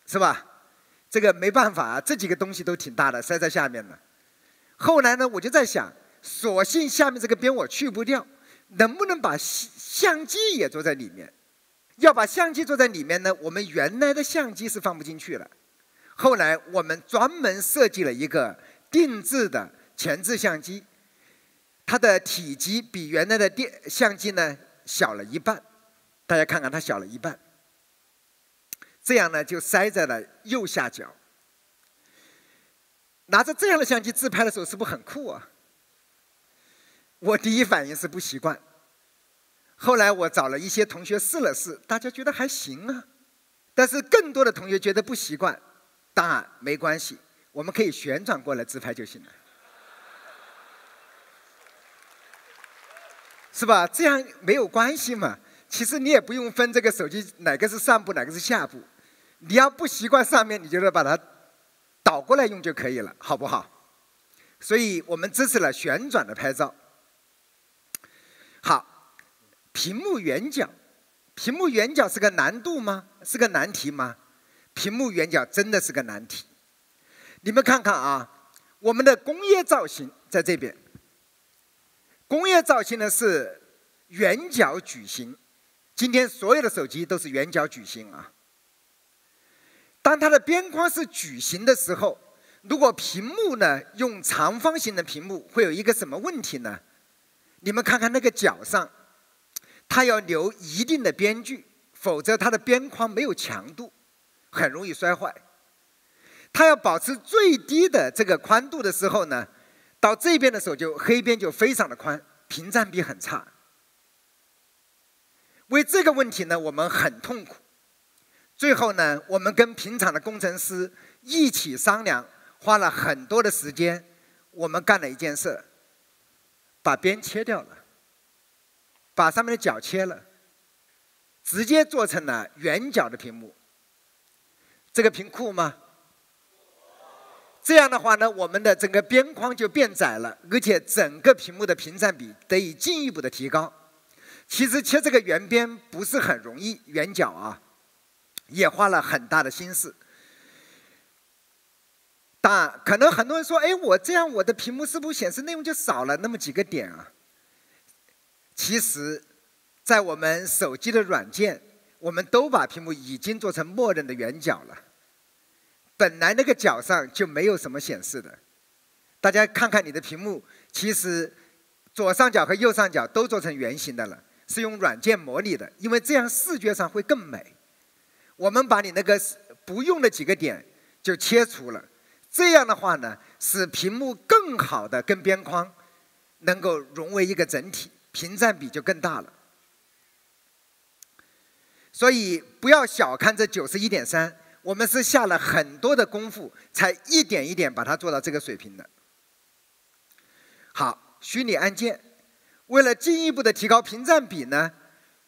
是吧？这个没办法啊，这几个东西都挺大的，塞在下面了。后来呢，我就在想，索性下面这个边我去不掉，能不能把相机也做在里面？要把相机做在里面呢，我们原来的相机是放不进去了。后来我们专门设计了一个定制的前置相机，它的体积比原来的相机呢小了一半，大家看看它小了一半。这样呢就塞在了右下角。拿着这样的相机自拍的时候，是不是很酷啊？我第一反应是不习惯，后来我找了一些同学试了试，大家觉得还行啊，但是更多的同学觉得不习惯。当然没关系，我们可以旋转过来自拍就行了，是吧？这样没有关系嘛。其实你也不用分这个手机哪个是上部哪个是下部，你要不习惯上面，你就把它倒过来用就可以了，好不好？所以我们支持了旋转的拍照。好，屏幕圆角，屏幕圆角是个难度吗？是个难题吗？屏幕圆角真的是个难题。你们看看啊，我们的工业造型在这边。工业造型呢是圆角矩形，今天所有的手机都是圆角矩形啊。当它的边框是矩形的时候，如果屏幕呢用长方形的屏幕，会有一个什么问题呢？你们看看那个角上，它要留一定的边距，否则它的边框没有强度，很容易摔坏。它要保持最低的这个宽度的时候呢，到这边的时候就黑边就非常的宽，屏占比很差。为这个问题呢，我们很痛苦。最后呢，我们跟平厂的工程师一起商量，花了很多的时间，我们干了一件事，把边切掉了，把上面的角切了，直接做成了圆角的屏幕。这个屏酷吗？这样的话呢，我们的整个边框就变窄了，而且整个屏幕的屏占比得以进一步的提高。其实切这个圆边不是很容易，圆角啊，也花了很大的心思。当然，可能很多人说，哎，我这样我的屏幕是不是显示内容就少了那么几个点啊？其实，在我们手机的软件，我们都把屏幕已经做成默认的圆角了。本来那个角上就没有什么显示的，大家看看你的屏幕，其实左上角和右上角都做成圆形的了，是用软件模拟的，因为这样视觉上会更美。我们把你那个不用的几个点就切除了，这样的话呢，使屏幕更好的跟边框能够融为一个整体，屏占比就更大了。所以不要小看这91.3。我们是下了很多的功夫，才一点一点把它做到这个水平的。好，虚拟按键，为了进一步的提高屏占比呢，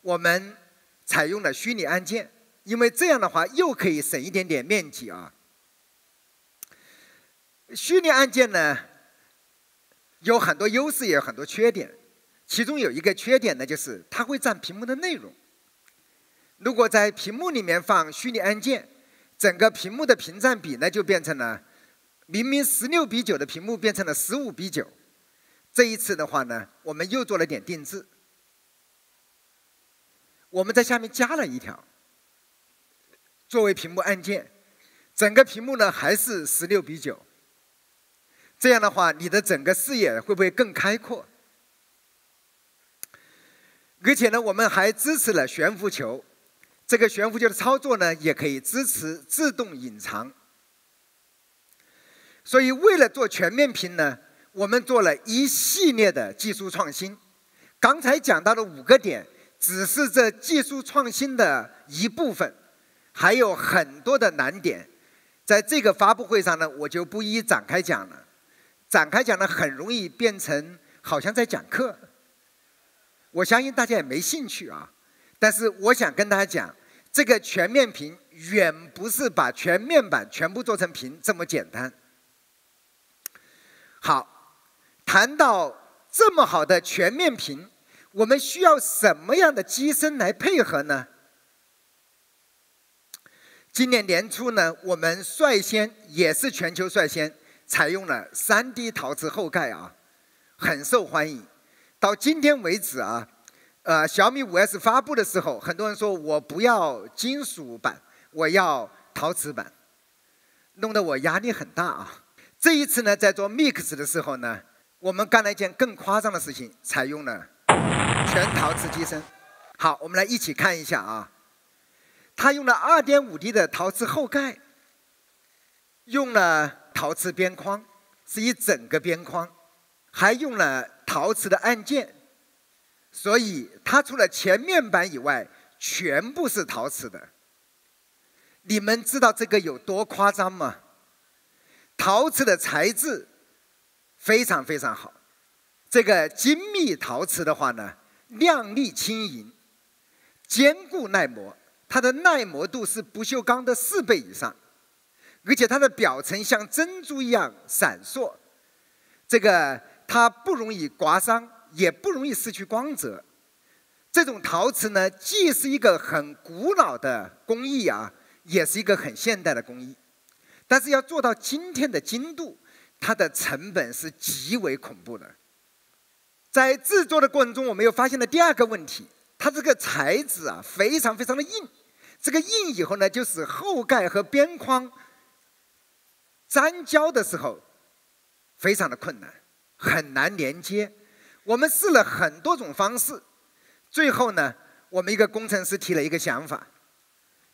我们采用了虚拟按键，因为这样的话又可以省一点点面积啊。虚拟按键呢，有很多优势，也有很多缺点。其中有一个缺点呢，就是它会占屏幕的内容。如果在屏幕里面放虚拟按键，整个屏幕的屏占比呢就变成了，明明16:9的屏幕变成了15:9。这一次的话呢，我们又做了点定制，我们在下面加了一条，作为屏幕按键，整个屏幕呢还是16:9。这样的话，你的整个视野会不会更开阔？而且呢，我们还支持了悬浮球。这个悬浮球的操作呢，也可以支持自动隐藏。所以为了做全面屏呢，我们做了一系列的技术创新，刚才讲到的5个点，只是这技术创新的一部分，还有很多的难点。在这个发布会上呢，我就不一一展开讲了。展开讲呢，很容易变成好像在讲课。我相信大家也没兴趣啊。但是我想跟大家讲，这个全面屏远不是把全面板全部做成屏这么简单。好，谈到这么好的全面屏，我们需要什么样的机身来配合呢？今年年初呢，我们率先也是全球率先采用了3D 陶瓷后盖啊，很受欢迎。到今天为止啊，小米5S 发布的时候，很多人说我不要金属板，我要陶瓷板，弄得我压力很大啊。这一次呢，在做 Mix 的时候呢，我们干了一件更夸张的事情，采用了全陶瓷机身。好，我们来一起看一下啊。它用了 2.5D 的陶瓷后盖，用了陶瓷边框，是一整个边框，还用了陶瓷的按键，所以它除了前面板以外，全部是陶瓷的。你们知道这个有多夸张吗？陶瓷的材质非常非常好，这个精密陶瓷的话呢，亮丽轻盈，坚固耐磨。它的耐磨度是不锈钢的4倍以上，而且它的表层像珍珠一样闪烁，这个它不容易刮伤，也不容易失去光泽。这种陶瓷呢，既是一个很古老的工艺啊，也是一个很现代的工艺。但是要做到今天的精度，它的成本是极为恐怖的。在制作的过程中，我们又发现了第2个问题，它这个材质啊，非常非常的硬。这个硬以后呢，就使后盖和边框粘胶的时候非常的困难，很难连接。我们试了很多种方式，最后呢，我们一个工程师提了一个想法，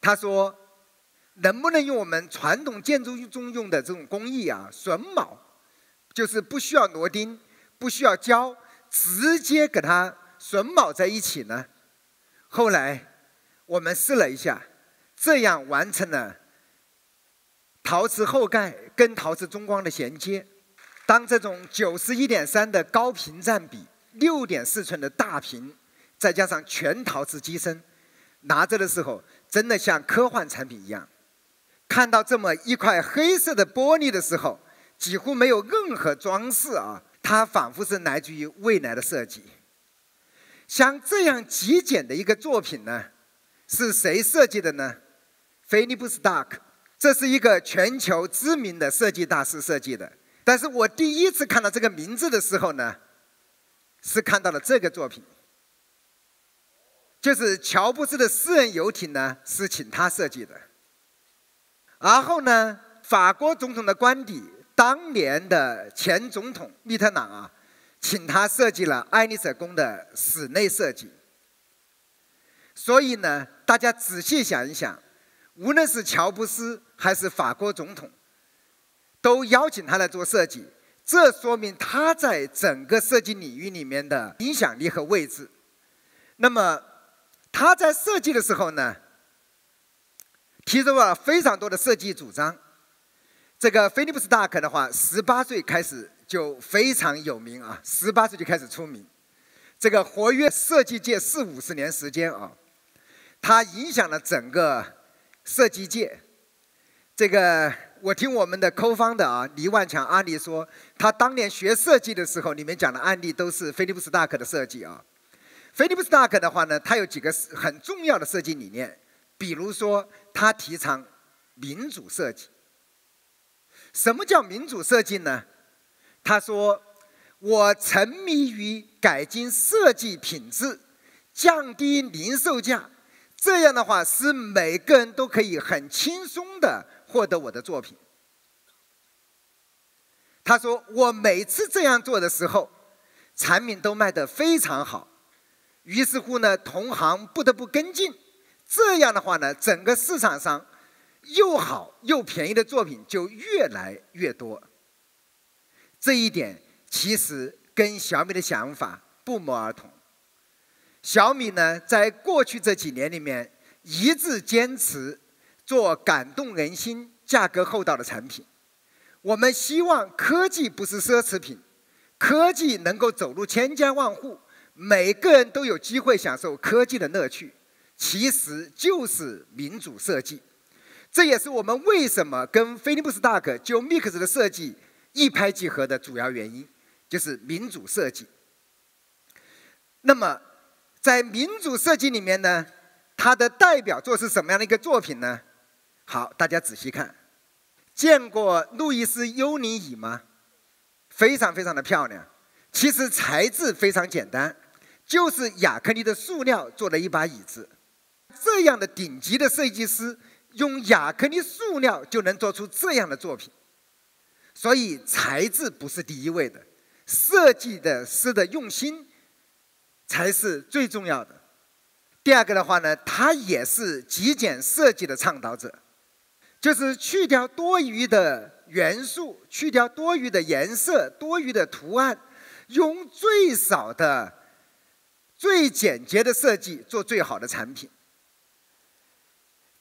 他说，能不能用我们传统建筑中用的这种工艺啊，榫卯，就是不需要螺钉，不需要胶，直接给它榫卯在一起呢？后来我们试了一下，这样完成了陶瓷后盖跟陶瓷中光的衔接。当这种91.3的高屏占比，6.4寸的大屏，再加上全陶瓷机身，拿着的时候真的像科幻产品一样。看到这么一块黑色的玻璃的时候，几乎没有任何装饰啊，它仿佛是来自于未来的设计。像这样极简的一个作品呢，是谁设计的呢？菲利普斯达克，这是一个全球知名的设计大师设计的。但是我第一次看到这个名字的时候呢，是看到了这个作品，就是乔布斯的私人游艇呢，是请他设计的。然后呢，法国总统的官邸，当年的前总统密特朗啊，请他设计了爱丽舍宫的室内设计。所以呢，大家仔细想一想，无论是乔布斯还是法国总统，都邀请他来做设计，这说明他在整个设计领域里面的影响力和位置。那么他在设计的时候呢，提出了非常多的设计主张。这个菲利普斯达克的话，18岁开始就非常有名啊，18岁就开始出名，这个活跃设计界40-50年时间啊，他影响了整个设计界。这个我听我们的co-founder啊，黎万强阿黎说，他当年学设计的时候，里面讲的案例都是菲利普斯达克的设计啊。菲利普斯达克的话呢，他有几个很重要的设计理念，比如说他提倡民主设计。什么叫民主设计呢？他说，我沉迷于改进设计品质，降低零售价，这样的话使每个人都可以很轻松地获得我的作品。他说，我每次这样做的时候，产品都卖得非常好，于是乎呢，同行不得不跟进。这样的话呢，整个市场上又好又便宜的作品就越来越多。这一点其实跟小米的想法不谋而同。小米呢，在过去这几年里面，一直坚持做感动人心、价格厚道的产品。我们希望科技不是奢侈品，科技能够走入千家万户，每个人都有机会享受科技的乐趣。其实就是民主设计。这也是我们为什么跟菲利普斯大哥就 Mix 的设计一拍即合的主要原因，就是民主设计。那么，在民主设计里面呢，它的代表作是什么样的一个作品呢？好，大家仔细看，见过路易斯幽灵椅吗？非常非常的漂亮。其实材质非常简单，就是亚克力的塑料做的一把椅子。这样的顶级的设计师用亚克力塑料就能做出这样的作品，所以材质不是第一位的，设计师的用心才是最重要的。第二个的话呢，他也是极简设计的倡导者，就是去掉多余的元素，去掉多余的颜色、多余的图案，用最少的、最简洁的设计做最好的产品。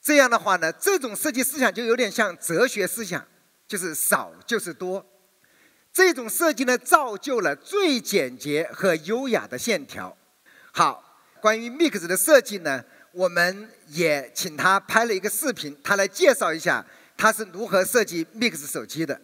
这样的话呢，这种设计思想就有点像哲学思想，就是少就是多。这种设计呢，造就了最简洁和优雅的线条。好，关于 Mix 的设计呢，我们也请他拍了一个视频，他来介绍一下他是如何设计 Mix 手机的。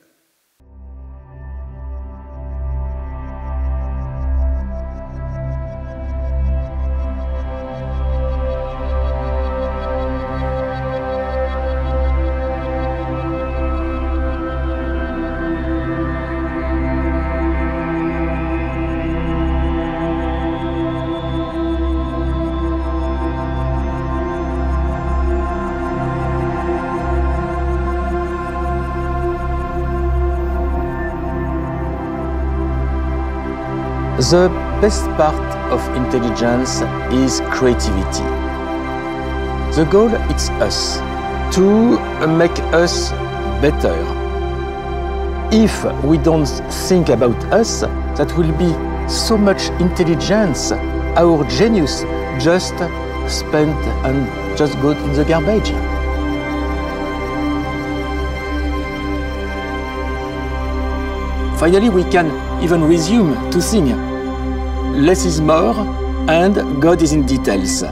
The best part of intelligence is creativity. The goal is us, to make us better. If we don't think about us, that will be so much intelligence, our genius just spent and just go in the garbage. Finally, we can even resume to sing. Less is more, and God is in details.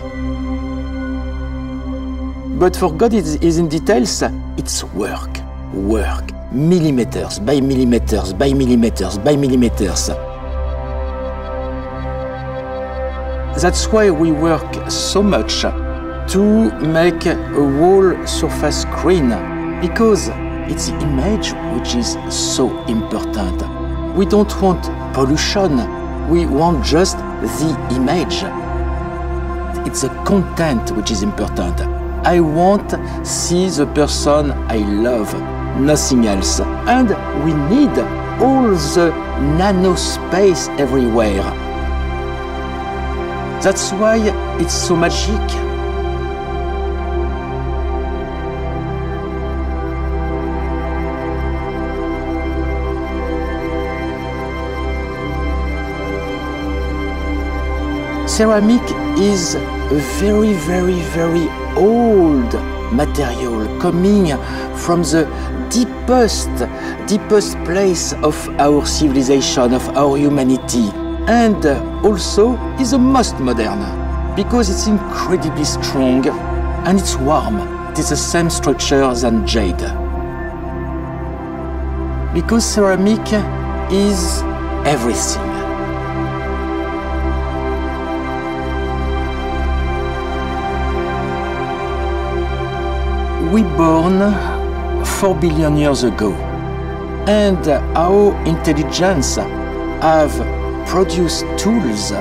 But for God is in details, it's work, work, millimeters by millimeters by millimeters by millimeters. That's why we work so much to make a whole surface screen, because it's the image which is so important. We don't want pollution, we want just the image. It's the content which is important. I want to see the person I love, nothing else. And we need all the nano space everywhere. That's why it's so magic. Ceramic is a very, very, very old material coming from the deepest place of our civilization, of our humanity, and also is the most modern because it's incredibly strong and it's warm. It is the same structure than jade. Because ceramic is everything. We born 4 billion years ago, and our intelligence have produced tools,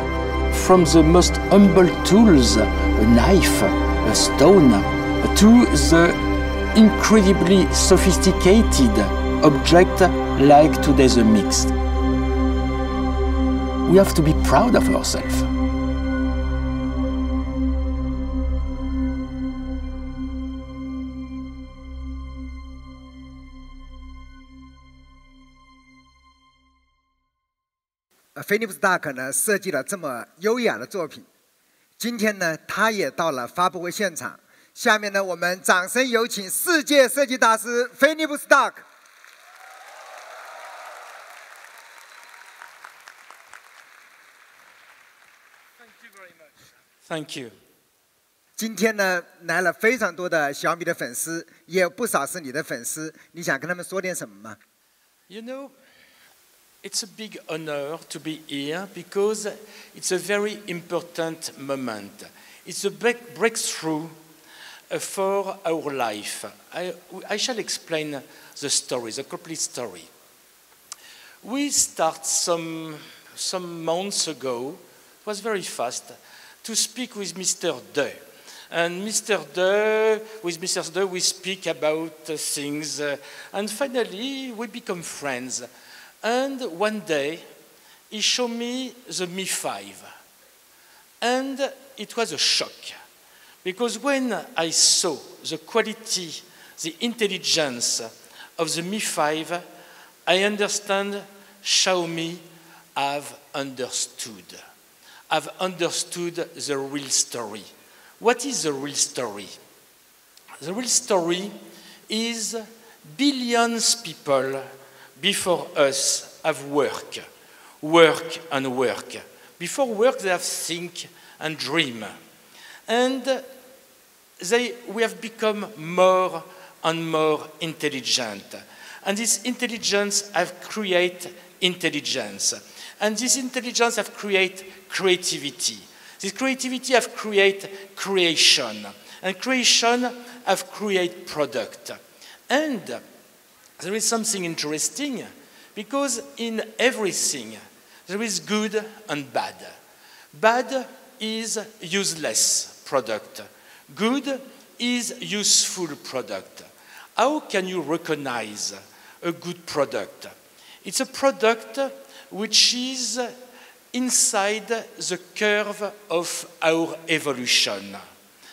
from the most humble tools, a knife, a stone, to the incredibly sophisticated object like today's Mix. We have to be proud of ourselves.菲利普斯大可呢设计了这么优雅的作品，今天呢，他也到了发布会现场。下面呢，我们掌声有请世界设计大师菲利普·斯塔克。Thank you. 今天呢，来了非常多的小米的粉丝，也有不少是你的粉丝。你想跟他们说点什么吗？ You know, it's a big honor to be here because it's a very important moment. It's a breakthrough for our life. I shall explain the story, the complete story. We start some months ago, it was very fast, to speak with Mr. De. And with Mr. De, we speak about things, and finally we become friends. And one day, he showed me the Mi 5. And it was a shock. Because when I saw the quality, the intelligence of the Mi 5, I understand Xiaomi have understood. Have understood the real story. What is the real story? The real story is billions of people before us have work and work. Before work, they have think and dream. And we have become more and more intelligent. And this intelligence have created intelligence. And this intelligence have created creativity. This creativity have created creation. And creation have created product. And there is something interesting, because in everything there is good and bad. Bad is useless product. Good is useful product. How can you recognize a good product? It's a product which is inside the curve of our evolution.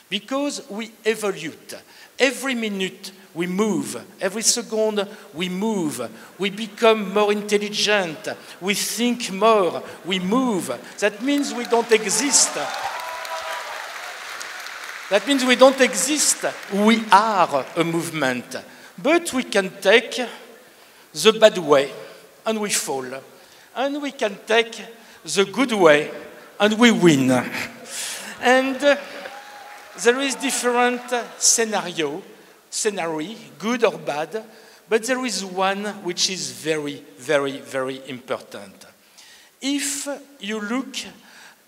Because we evolve. Every minute we move. Every second we move. We become more intelligent. We think more. We move. That means we don't exist. That means we don't exist. We are a movement. But we can take the bad way and we fall. And we can take the good way and we win. And there is different scenario, good or bad, but there is one which is very, very, very important. If you look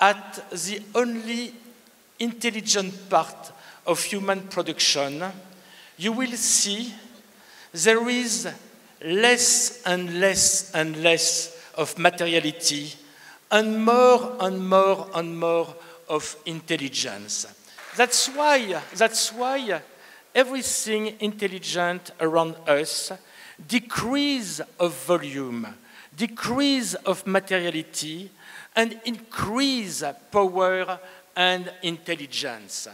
at the only intelligent part of human production, you will see there is less and less and less of materiality and more and more and more of intelligence. That's why everything intelligent around us decrease of volume, decrease of materiality, and increase power and intelligence.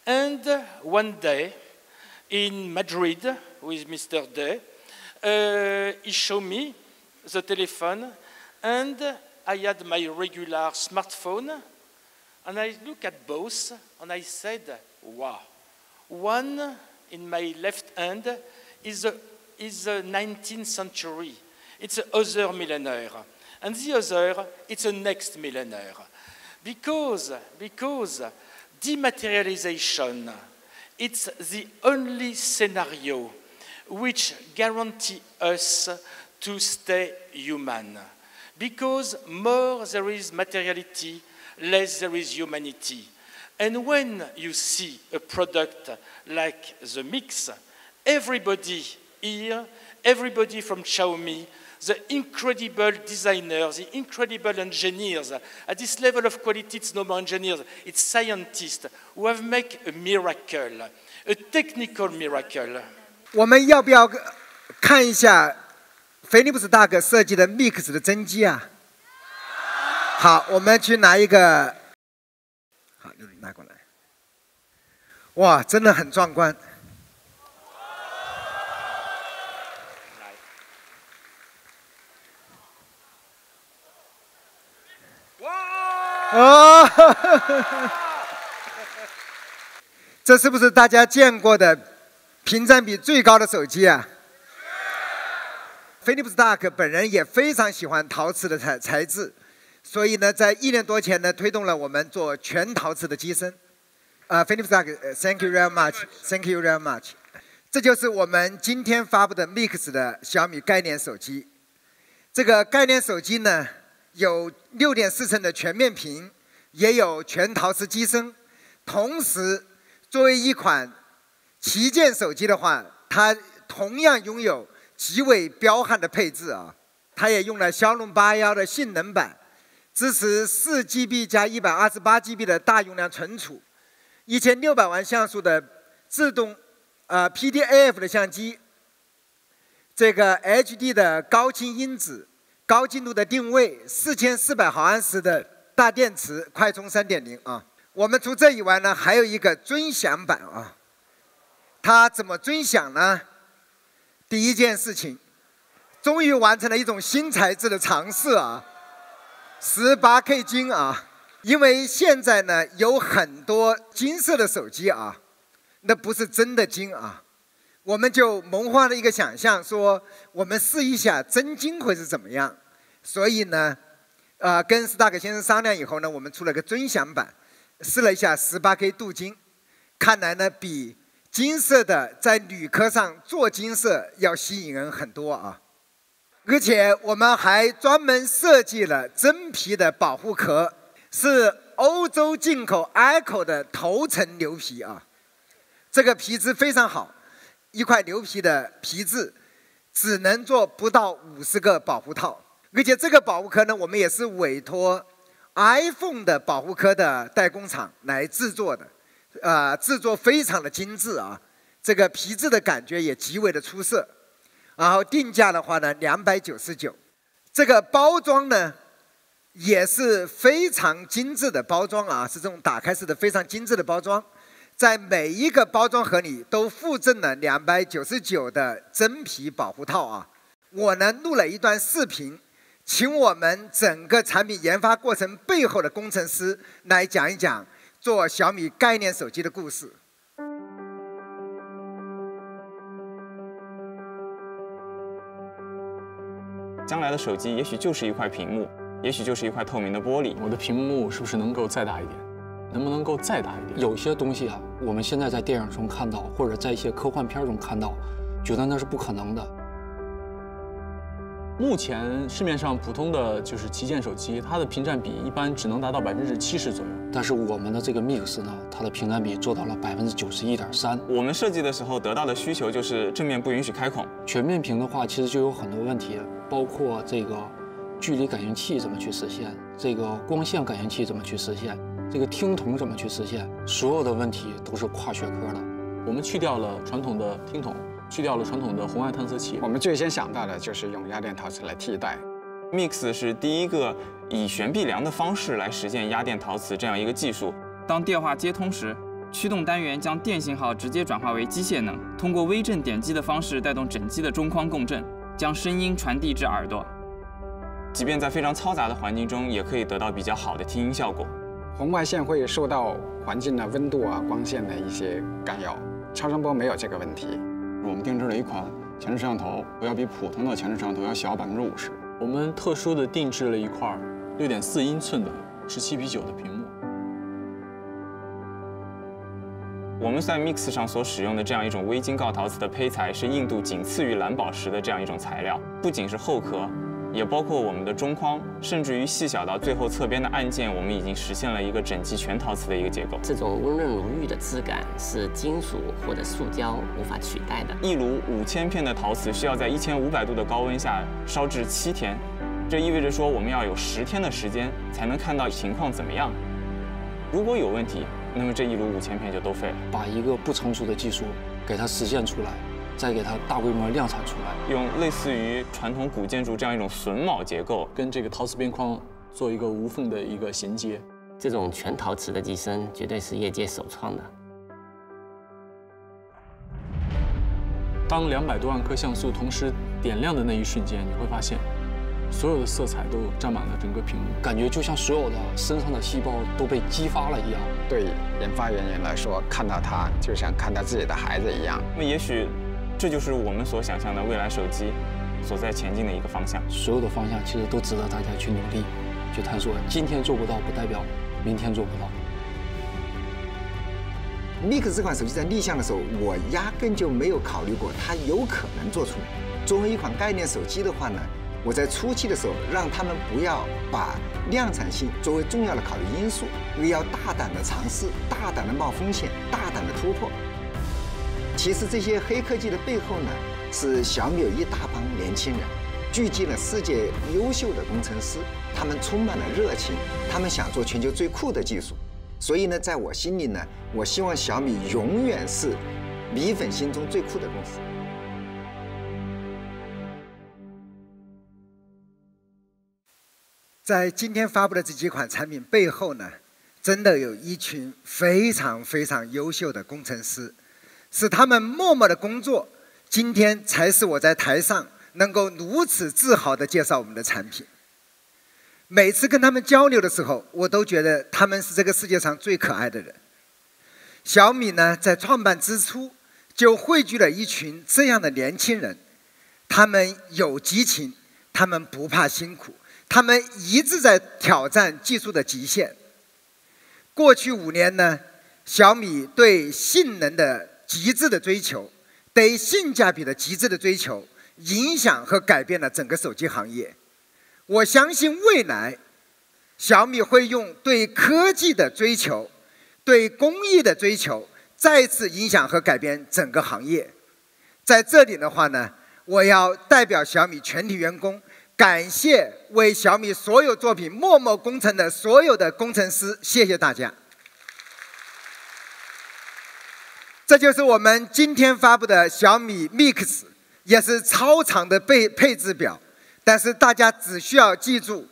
And one day, in Madrid, with Mr. De, he showed me the telephone, and I had my regular smartphone, and I looked at both, and I said, wow. One in my left hand is the 19th century. It's the other millennium. And the other, it's the next millennium. Because dematerialization, it's the only scenario which guarantees us to stay human. Because more there is materiality, less there is humanity. And when you see a product like the Mix, everybody here, everybody from Xiaomi, the incredible designers, the incredible engineers, at this level of quality, it's no more engineers, it's scientists who have made a miracle, a technical miracle. 我们要不要看一下菲利普斯大哥设计的 Mix 的真机啊？好，我们去拿一个。好，拿过来。哇，真的很壮观。哦，这是不是大家见过的屏占比最高的手机啊？菲利普斯达克本人也非常喜欢陶瓷的材质，所以呢，在1年多前呢，推动了我们做全陶瓷的机身。菲利普斯达克 ，Thank you very much，Thank you very much。这就是我们今天发布的 Mix 的小米概念手机。这个概念手机呢，有6.4寸的全面屏，也有全陶瓷机身。同时，作为一款旗舰手机的话，它同样拥有极为彪悍的配置啊！它也用了骁龙81的性能版，支持4GB 加128GB 的大容量存储，1600万像素的自动PDAF 的相机，这个 HD 的高清音质、高精度的定位，4400毫安时的大电池，快充3.0啊！我们除这以外呢，还有一个尊享版啊。它怎么尊享呢？第一件事情，终于完成了一种新材质的尝试啊，18K 金啊！因为现在呢有很多金色的手机啊，那不是真的金啊，我们就萌化了一个想象，说我们试一下真金会是怎么样。所以呢，跟斯塔克先生商量以后呢，我们出了个尊享版。试了一下18K 镀金，看来呢比金色的在铝壳上做金色要吸引人很多啊！而且我们还专门设计了真皮的保护壳，是欧洲进口 ICO 的头层牛皮啊！这个皮质非常好，一块牛皮的皮质只能做不到50个保护套，而且这个保护壳呢，我们也是委托iPhone 的保护壳的代工厂来制作的，制作非常的精致啊，这个皮质的感觉也极为的出色。然后定价的话呢，299。这个包装呢也是非常精致的包装啊，是这种打开式的非常精致的包装，在每一个包装盒里都附赠了299的真皮保护套啊。我呢录了一段视频。请我们整个产品研发过程背后的工程师来讲一讲做小米概念手机的故事。将来的手机也许就是一块屏幕，也许就是一块透明的玻璃。我的屏幕是不是能够再大一点？能不能够再大一点？有些东西啊，我们现在在电影中看到，或者在一些科幻片中看到，觉得那是不可能的。目前市面上普通的就是旗舰手机，它的屏占比一般只能达到70%左右。但是我们的这个 Mix 呢，它的屏占比做到了91.3%。我们设计的时候得到的需求就是正面不允许开孔。全面屏的话，其实就有很多问题，包括这个距离感应器怎么去实现，这个光线感应器怎么去实现，这个听筒怎么去实现，所有的问题都是跨学科的。我们去掉了传统的听筒。去掉了传统的红外探测器，我们最先想到的就是用压电陶瓷来替代。Mix 是第一个以悬臂梁的方式来实现压电陶瓷这样一个技术。当电话接通时，驱动单元将电信号直接转化为机械能，通过微震点击的方式带动整机的中框共振，将声音传递至耳朵。即便在非常嘈杂的环境中，也可以得到比较好的听音效果。红外线会受到环境的温度啊、光线的一些干扰，超声波没有这个问题。我们定制了一款前置摄像头，要比普通的前置摄像头要小50%。我们特殊的定制了一块6.4英寸的17:9的屏幕。我们在 Mix 上所使用的这样一种微晶锆陶瓷的胚材，是硬度仅次于蓝宝石的这样一种材料，不仅是后壳，也包括我们的中框，甚至于细小到最后侧边的按键，我们已经实现了一个整机全陶瓷的一个结构。这种温润如玉的质感是金属或者塑胶无法取代的。一炉5000片的陶瓷需要在1500度的高温下烧制7天，这意味着说我们要有10天的时间才能看到情况怎么样。如果有问题，那么这一炉5000片就都废了。把一个不成熟的技术给它实现出来。再给它大规模量产出来，用类似于传统古建筑这样一种榫卯结构，跟这个陶瓷边框做一个无缝的一个衔接。这种全陶瓷的机身绝对是业界首创的。当200多万颗像素同时点亮的那一瞬间，你会发现，所有的色彩都占满了整个屏幕，感觉就像所有的身上的细胞都被激发了一样。对研发人员来说，看到它就像看到自己的孩子一样。那么也许这就是我们所想象的未来手机所在前进的一个方向。所有的方向其实都值得大家去努力、去探索。今天做不到，不代表明天做不到。Mix 这款手机在立项的时候，我压根就没有考虑过它有可能做出来。作为一款概念手机的话呢，我在初期的时候让他们不要把量产性作为重要的考虑因素，要大胆的尝试，大胆的冒风险，大胆的突破。其实这些黑科技的背后呢，是小米有一大帮年轻人，聚集了世界优秀的工程师，他们充满了热情，他们想做全球最酷的技术。所以呢，在我心里呢，我希望小米永远是米粉心中最酷的公司。在今天发布的这几款产品背后呢，真的有一群非常非常优秀的工程师，是他们默默的工作，今天才使我在台上能够如此自豪地介绍我们的产品。每次跟他们交流的时候，我都觉得他们是这个世界上最可爱的人。小米呢，在创办之初就汇聚了一群这样的年轻人，他们有激情，他们不怕辛苦，他们一直在挑战技术的极限。过去5年呢，小米对性能的极致的追求，对性价比的极致的追求，影响和改变了整个手机行业。我相信未来，小米会用对科技的追求，对工艺的追求，再次影响和改变整个行业。在这里的话呢，我要代表小米全体员工，感谢为小米所有作品默默工程的所有的工程师，谢谢大家。这就是我们今天发布的小米 Mix， 也是超长的配置表。但是大家只需要记住，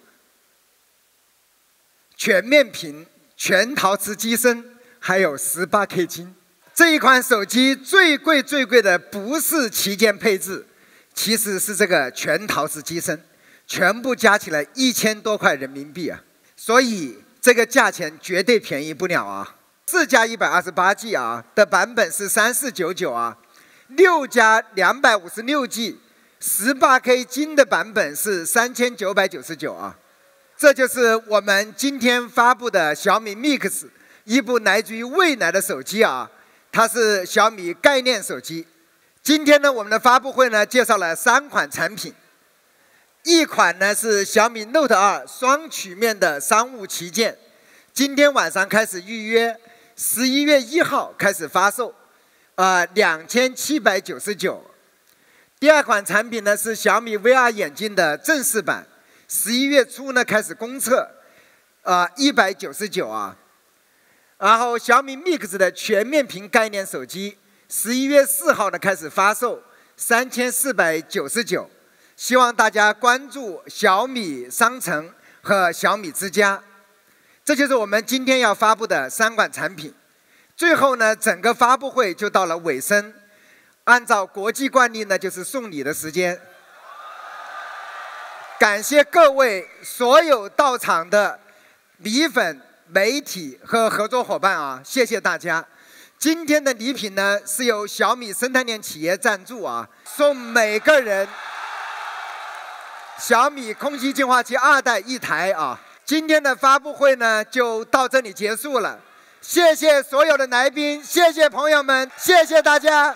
全面屏、全陶瓷机身，还有18K 金。这一款手机最贵的不是旗舰配置，其实是这个全陶瓷机身，全部加起来1000多块人民币啊！所以这个价钱绝对便宜不了啊！4加 128G 啊的版本是3499啊，6加 256G。18K 金的版本是3999啊，这就是我们今天发布的小米 Mix， 一部来自于未来的手机啊，它是小米概念手机。今天呢，我们的发布会呢介绍了3款产品，一款呢是小米 Note 2双曲面的商务旗舰，今天晚上开始预约，11月1号开始发售，2799。第2款产品呢是小米 VR 眼镜的正式版，11月初呢开始公测，199啊。然后小米 Mix 的全面屏概念手机，11月4号呢开始发售，3499。希望大家关注小米商城和小米之家。这就是我们今天要发布的3款产品。最后呢，整个发布会就到了尾声。按照国际惯例呢，就是送礼的时间。感谢各位所有到场的米粉、媒体和合作伙伴啊，谢谢大家。今天的礼品呢是由小米生态链企业赞助啊，送每个人小米空气净化器2代1台啊。今天的发布会呢就到这里结束了，谢谢所有的来宾，谢谢朋友们，谢谢大家。